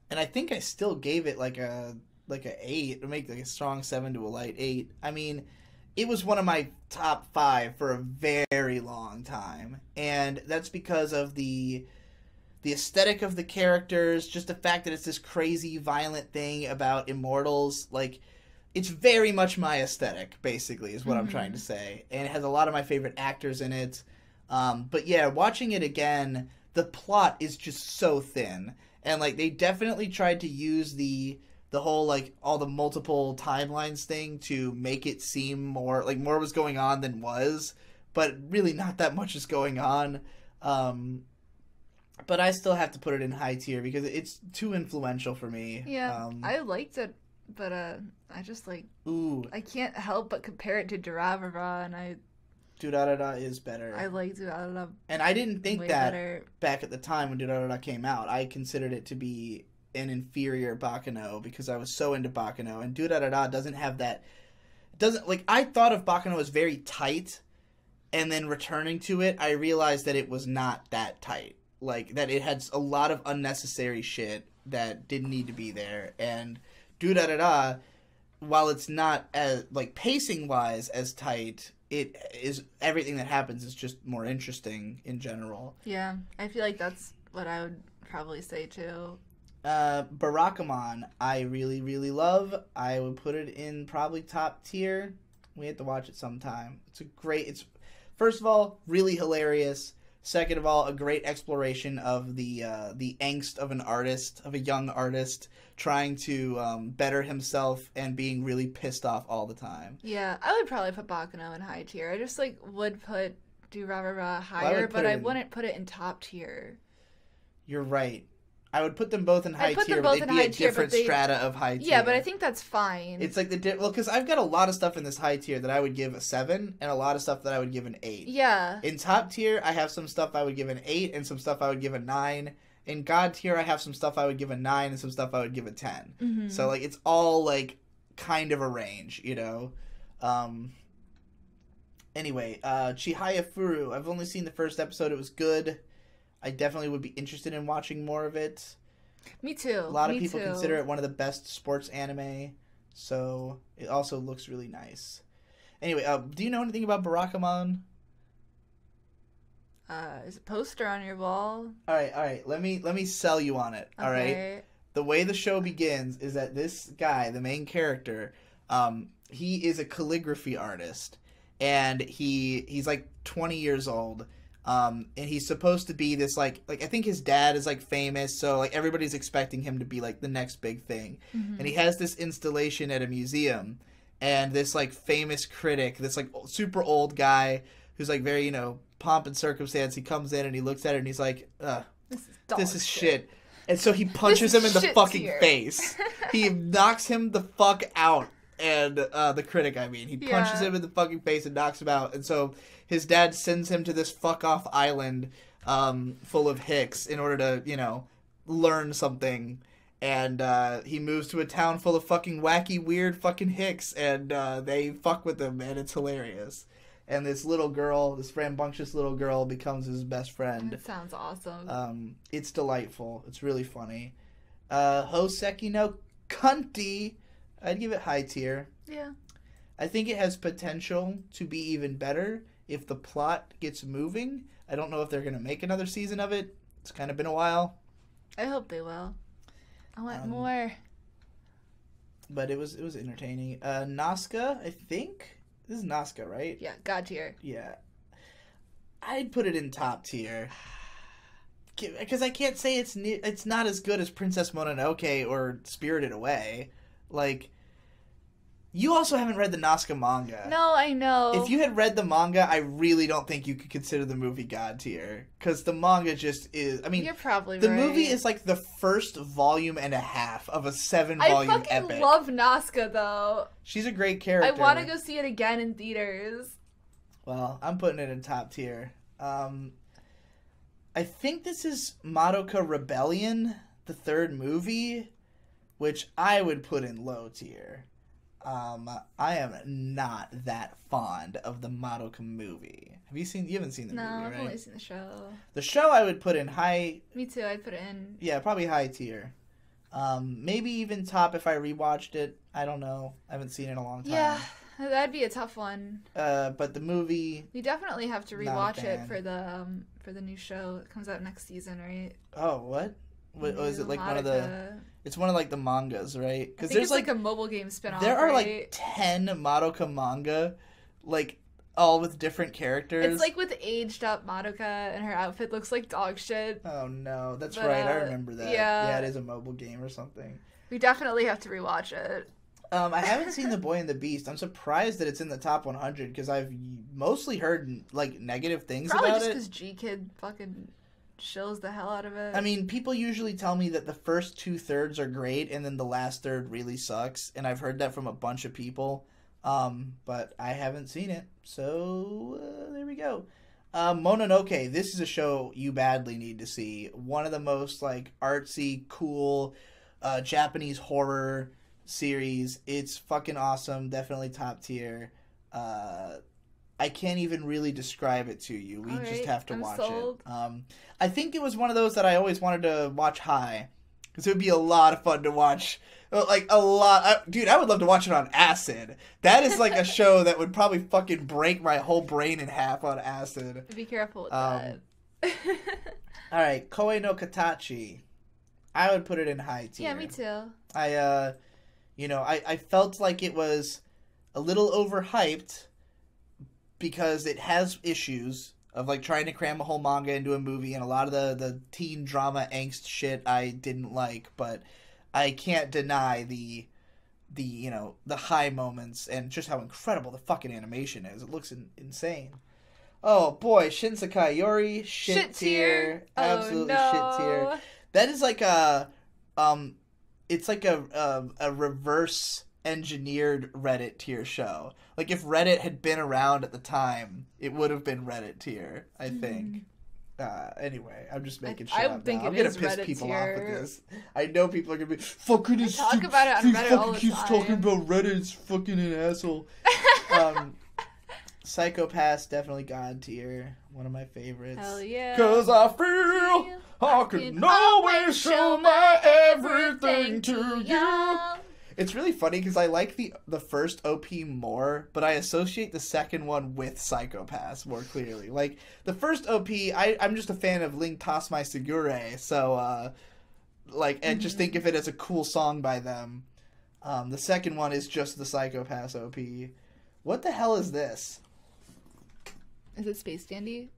And I think I still gave it like a 8, or make like a strong 7 to a light 8. I mean, it was one of my top 5 for a very long time, and that's because of the aesthetic of the characters, just the fact that it's this crazy violent thing about immortals. Like, it's very much my aesthetic, basically, is what I'm trying to say, and it has a lot of my favorite actors in it. But yeah, watching it again, the plot is just so thin, and like they definitely tried to use the whole, like, all the multiple timelines thing to make it seem more was going on than was, but really not that much is going on. But I still have to put it in high tier because it's too influential for me. Yeah, I liked it, but I just, like... Ooh. I can't help but compare it to Durarara, and Durarara is better. I like Durarara. And I didn't think that better. Back at the time when Durarara came out. I considered it to be an inferior Bakano because I was so into Bakano, and Durarara doesn't have that. I thought of Bakano as very tight, and then returning to it, I realized that it was not that tight. Like, that it had a lot of unnecessary shit that didn't need to be there, and Durarara, while it's not as, like, pacing wise as tight, it is, everything that happens is just more interesting in general. Yeah, I feel like that's what I would probably say too. Barakamon, I really, really love. I would put it in probably top tier. We have to watch it sometime. It's first of all, really hilarious. Second of all, a great exploration of the angst of a young artist trying to better himself and being really pissed off all the time. Yeah, I would probably put Bakano in high tier. I just would put Durarara higher, but I wouldn't put it in top tier. You're right. I would put them both in high tier, but they'd be a different strata of high tier. Yeah, but I think that's fine. It's like because I've got a lot of stuff in this high tier that I would give a 7, and a lot of stuff that I would give an 8. Yeah. In top tier, I have some stuff I would give an 8, and some stuff I would give a 9. In God tier, I have some stuff I would give a 9, and some stuff I would give a 10. Mm-hmm. So, like, it's all, like, kind of a range, you know? Anyway, Chihaya Furu. I've only seen the first episode. It was good. I definitely would be interested in watching more of it. Me too. A lot of people consider it one of the best sports anime, so it also looks really nice. Anyway, do you know anything about Barakamon? Is a poster on your wall? All right. Let me sell you on it. Okay. All right. The way the show begins is that this guy, the main character, he is a calligraphy artist, and he's like 20 years old. And he's supposed to be this like I think his dad is like famous, so like everybody's expecting him to be like the next big thing. Mm-hmm. And he has this installation at a museum, and this like famous critic, this like super old guy who's like very, you know, pomp and circumstance, he comes in and he looks at it and he's like, this is shit. And so he punches him in the fucking face. He knocks him the fuck out. and the critic, I mean. He punches him in the fucking face and knocks him out. And so his dad sends him to this fuck-off island full of hicks in order to, you know, learn something. And he moves to a town full of fucking wacky, weird fucking hicks, and they fuck with him, and it's hilarious. And this little girl, this rambunctious little girl, becomes his best friend. That sounds awesome. It's delightful. It's really funny. Hoseki no Kunti, I'd give it high tier. Yeah. I think it has potential to be even better if the plot gets moving. I don't know if they're going to make another season of it. It's kind of been a while. I hope they will. I want more. But it was entertaining. Nazca, I think? This is Nazca, right? Yeah, God tier. Yeah. I'd put it in top tier. Because I can't say it's not as good as Princess Mononoke or Spirited Away. Like, you also haven't read the Nazca manga. No, I know. If you had read the manga, I really don't think you could consider the movie God tier. Because the manga just is... I mean, you're probably the right. movie is like the first volume and a half of a 7-volume epic. I fucking love Nazca, though. She's a great character. I want to go see it again in theaters. Well, I'm putting it in top tier. I think this is Madoka Rebellion, the third movie, which I would put in low tier. I am not that fond of the Madoka movie. You haven't seen the movie, right? No, I've only seen the show. The show I would put in high... Me too, I'd put it in... Yeah, probably high tier. Maybe even top if I rewatched it. I don't know. I haven't seen it in a long time. Yeah, that'd be a tough one. But the movie... We definitely have to rewatch it for the new show that comes out next season, right? Oh, what? Is it like Madoka. One of the... It's one of like the mangas, right? Because there's like a mobile game spinoff. There are right? like 10 Madoka manga, like all with different characters. It's like with aged up Madoka, and her outfit looks like dog shit. Oh no, that's right. I remember that. Yeah, it is a mobile game or something. We definitely have to rewatch it. I haven't seen The Boy and the Beast. I'm surprised that it's in the top 100 because I've mostly heard like negative things Probably about just it. because G-Kid fucking shills the hell out of it. I mean, people usually tell me that the first 2/3 are great and then the last third really sucks, and I've heard that from a bunch of people. But I haven't seen it, so there we go. Mononoke, this is a show you badly need to see. One of the most like artsy, cool Japanese horror series. It's fucking awesome. Definitely top tier. I can't even really describe it to you. We just have to watch it. I think it was one of those that I always wanted to watch high. Because it would be a lot of fun to watch. Like, a lot. Dude, I would love to watch it on acid. That is like a show that would probably fucking break my whole brain in half on acid. Be careful with that. Alright, Koe no Katachi. I would put it in high tier. Yeah, me too. I felt like it was a little overhyped because it has issues of like trying to cram a whole manga into a movie, and a lot of the teen drama angst shit I didn't like, but I can't deny the high moments and just how incredible the fucking animation is. It looks insane. Oh boy, Shinsekai Yori, shit tier. Absolutely shit tier. That is like it's like a reverse engineered Reddit tier show. Like if Reddit had been around at the time, it would have been Reddit tier, I think. Anyway, I'm just making shit up now. I'm gonna piss people off with this. I know people are gonna be fucking talk about it on Reddit all the keeps time. talking about Reddit. It's fucking an asshole. Psychopaths, definitely God tier. One of my favorites. Hell yeah. 'Cause I feel I can always show my everything to you. It's really funny because I like the first OP more, but I associate the second one with Psychopaths more clearly. Like, the first OP, I'm just a fan of Ling Toss My Segure, so, and just think of it as a cool song by them. The second one is just the Psychopaths OP. What the hell is this? Is it Space Dandy?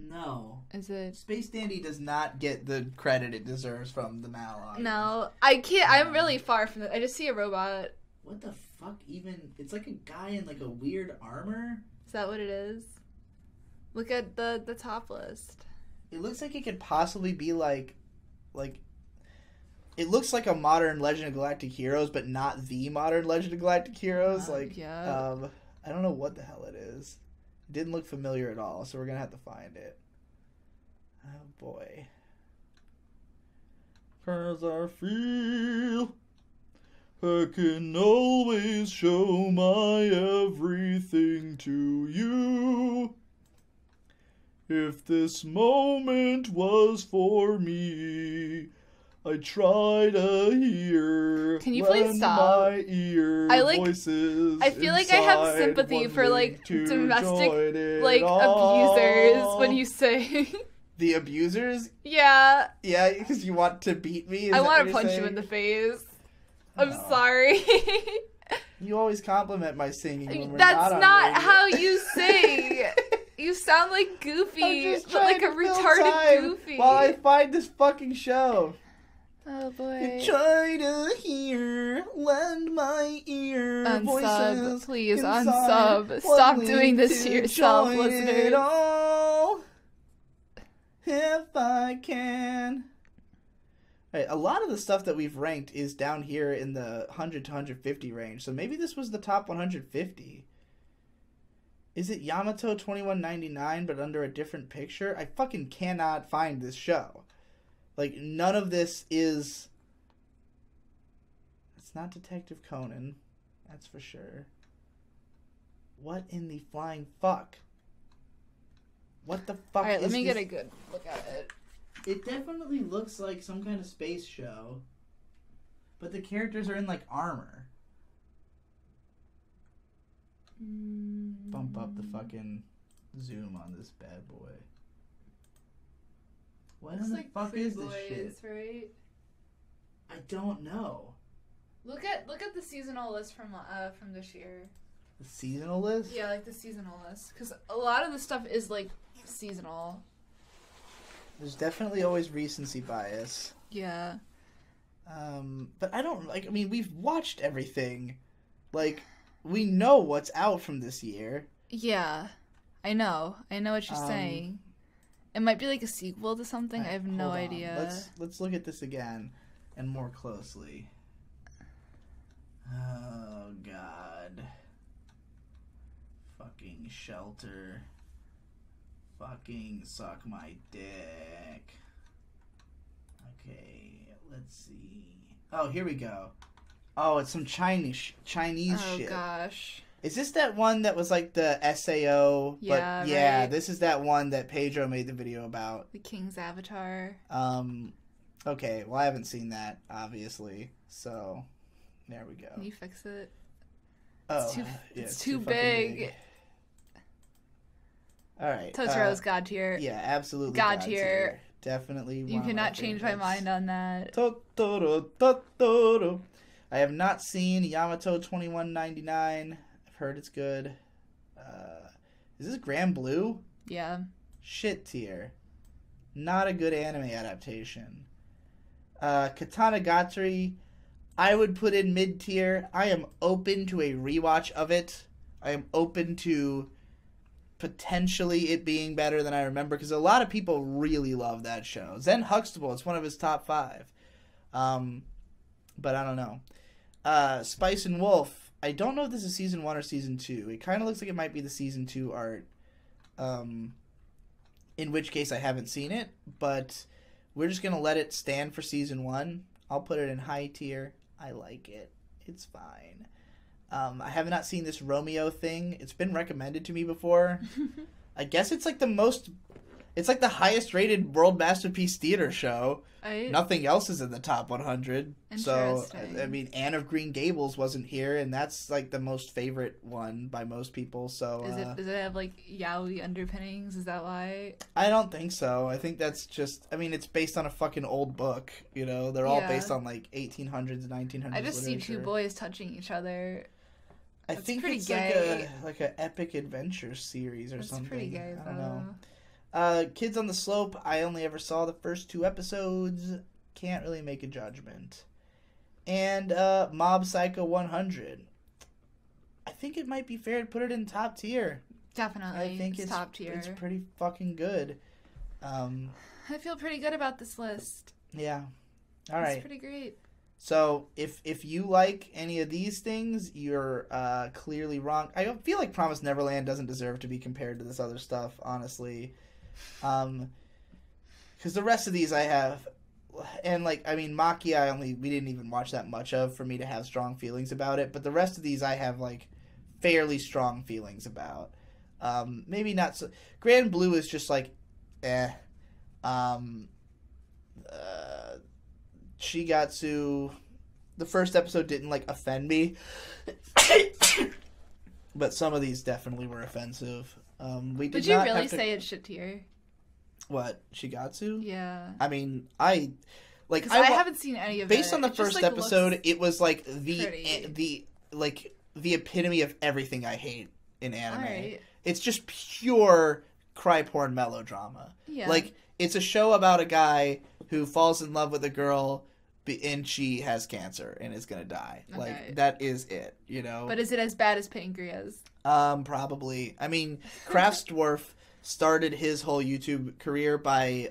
No. Is it? Space Dandy does not get the credit it deserves from the Malon. No, I can't. I'm really far from it. I just see a robot. What the fuck even? It's like a guy in like a weird armor. Is that what it is? Look at the top list. It looks like it could possibly be like it looks like a modern Legend of Galactic Heroes, but not the modern Legend of Galactic Heroes. I don't know what the hell it is. It didn't look familiar at all, so we're gonna have to find it. Oh boy. 'Cause I feel I can always show my everything to you. If this moment was for me, I try to hear. Can you please stop? My ear voices. I feel like I have sympathy for like domestic abusers when you say the abusers. Yeah. Yeah, because you want to beat me. I want to punch you in the face. I'm sorry. You always compliment my singing. When we're That's not how you sing. You sound like Goofy, like a retarded Goofy. While I find this fucking show. Oh boy. Try to hear, lend my ear. Unsub, voices please inside. unsub. Stop doing this to yourself, listeners. If I can. Right, a lot of the stuff that we've ranked is down here in the 100 to 150 range, so maybe this was the top 150. Is it Yamato 2199 but under a different picture? I fucking cannot find this show. Like, none of this is... It's not Detective Conan. That's for sure. What in the flying fuck? What the fuck Alright, is let me this? get a good look at it. It definitely looks like some kind of space show. But the characters are in, like, armor. Bump up the fucking zoom on this bad boy. What in the fuck is this shit? Right? I don't know. Look at the seasonal list from this year. The seasonal list? Yeah, like the seasonal list, because a lot of the stuff is like seasonal. There's definitely always recency bias. Yeah. But I don't like. I mean, we've watched everything. Like, we know what's out from this year. Yeah, I know what you're saying. It might be like a sequel to something. I have no idea. Let's look at this again and more closely. Oh God. Fucking Shelter. Fucking suck my dick. Okay, let's see. Oh, here we go. Oh, it's some Chinese shit. Oh gosh. Is this that one that was like the SAO? Yeah, but yeah, right. This is that one that Pedro made the video about. The King's Avatar. Okay, well I haven't seen that, obviously. So, there we go. Can you fix it? It's too big. Alright. Totoro's God tier. Yeah, absolutely God tier. Definitely one You of cannot change my mind on that. Totoro. I have not seen Yamato 2199. I've heard it's good. Is this Grand Blue? Yeah. Shit tier. Not a good anime adaptation. Katanagatari, I would put in mid tier. I am open to a rewatch of it. I am open to potentially it being better than I remember, because a lot of people really love that show. Zen Huxtable, it's one of his top 5. But I don't know. Spice and Wolf, I don't know if this is season 1 or season 2. It kind of looks like it might be the season 2 art. In which case I haven't seen it, but we're just going to let it stand for season 1. I'll put it in high tier. I like it. It's fine. I have not seen this Romeo thing. It's been recommended to me before. I guess it's like it's like the highest rated World Masterpiece Theater show. Nothing else is in the top 100. So, I mean, Anne of Green Gables wasn't here, and that's like the most favorite one by most people. So, does it have like yaoi underpinnings? Is that why? I don't think so. I think that's just, I mean, it's based on a fucking old book. You know, they're all based on like 1800s, 1900s. I just see two boys touching each other. I think it's gay. like an epic adventure series or something. It's pretty gay, though. I don't know. Kids on the Slope, I only ever saw the first 2 episodes. Can't really make a judgment. And Mob Psycho 100. I think it might be fair to put it in top tier. Definitely. I think it's top tier. It's pretty fucking good. I feel pretty good about this list. Yeah. All right. That's pretty great. So if you like any of these things, you're clearly wrong. I feel like Promised Neverland doesn't deserve to be compared to this other stuff, honestly. Because the rest of these I have, and like, I mean, Maki we didn't even watch that much of for me to have strong feelings about it. But the rest of these I have like fairly strong feelings about. Maybe not so. Grand Blue is just like, eh. Shigatsu, the first episode didn't like offend me, but some of these definitely were offensive. Would you really say it's shit tier? What, Shigatsu? Yeah. I mean, I haven't seen any of it. Based on the first episode, it was like the epitome of everything I hate in anime. Right. It's just pure cry porn melodrama. Yeah. Like, it's a show about a guy who falls in love with a girl and she has cancer and is gonna die. Okay. Like, that is it, you know? But is it as bad as Pancreas? Probably. I mean, Craftsdwarf started his whole YouTube career by,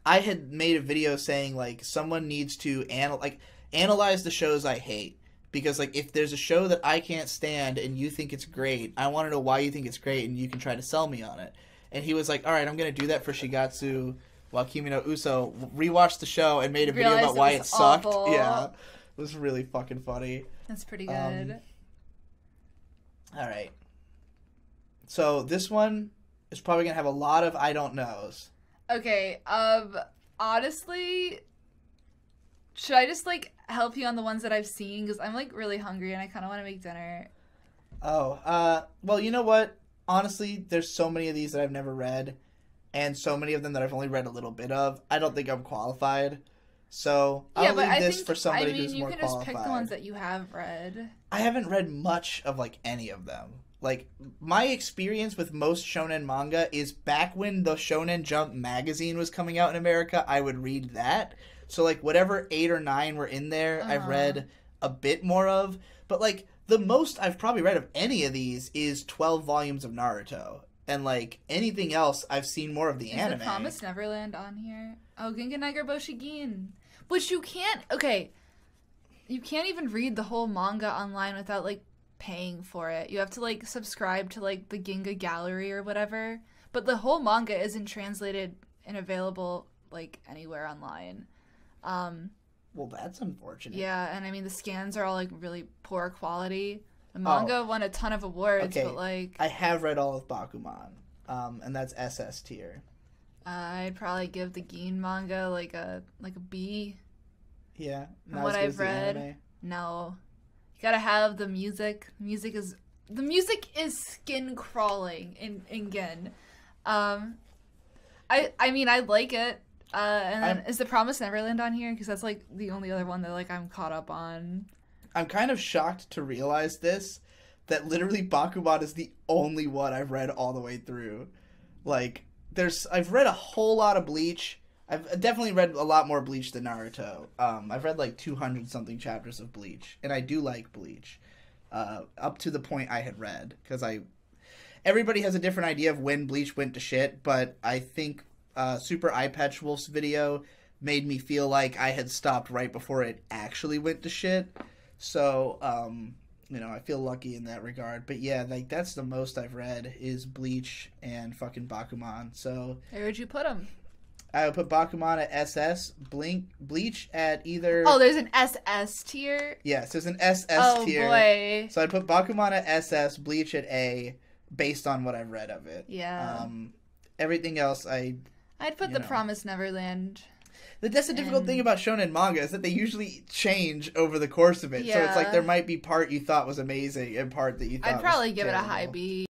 I had made a video saying, like, someone needs to analyze the shows I hate. Because, like, if there's a show that I can't stand and you think it's great, I want to know why you think it's great and you can try to sell me on it. And he was like, all right, I'm going to do that for Shigatsu while Kimi no Uso rewatched the show and made a video about why it sucked. Awful. Yeah. It was really fucking funny. That's pretty good. All right. So this one is probably going to have a lot of I don't knows. Okay. Honestly, should I just, like, help you on the ones that I've seen? Because I'm, like, really hungry and I kind of want to make dinner. Oh, well, you know what? Honestly, there's so many of these that I've never read, and so many of them that I've only read a little bit of. I don't think I'm qualified. So I'll leave this for somebody who's more qualified. You can just pick the ones that you have read. I haven't read much of, like, any of them. Like, my experience with most shonen manga is back when the Shonen Jump magazine was coming out in America, I would read that. So, like, whatever 8 or 9 were in there, I've read a bit more of. But, like, the most I've probably read of any of these is 12 volumes of Naruto. And, like, anything else, I've seen more of the anime. Is the Promised Neverland on here? Oh, Gingan Eiger Boshigin. Which you can't... Okay. You can't even read the whole manga online without, like, paying for it. You have to, like, subscribe to, like, the Ginga Gallery or whatever. But the whole manga isn't translated and available, like, anywhere online. Well, that's unfortunate. Yeah, and I mean, the scans are all, like, really poor quality. The manga won a ton of awards, but, like... I have read all of Bakuman, and that's SS tier. I'd probably give the Gin manga, like a B. Yeah. From what I've read. No. You gotta have the music. The music is skin-crawling in Gin. I mean, I like it. And then, is the Promised Neverland on here? Because that's, like, the only other one that, like, I'm caught up on. I'm kind of shocked to realize this, that literally Bakuman is the only one I've read all the way through. Like, I've read a whole lot of Bleach. I've definitely read a lot more Bleach than Naruto. I've read, like, 200-something chapters of Bleach, and I do like Bleach. Up to the point I had read, because everybody has a different idea of when Bleach went to shit, but I think... Super Eye Patch Wolf's video made me feel like I had stopped right before it actually went to shit. So, you know, I feel lucky in that regard. But yeah, like, that's the most I've read is Bleach and fucking Bakuman. So where would you put them? I would put Bakuman at SS, Bleach at either... Oh, there's an SS tier? Yes, there's an SS tier. Oh, boy. So I'd put Bakuman at SS, Bleach at A, based on what I've read of it. Yeah. Everything else, I'd put the Promised Neverland. That's the difficult thing about shonen manga is that they usually change over the course of it. Yeah. So it's like there might be part you thought was amazing and part that you thought I'd probably was give terrible. it a high B.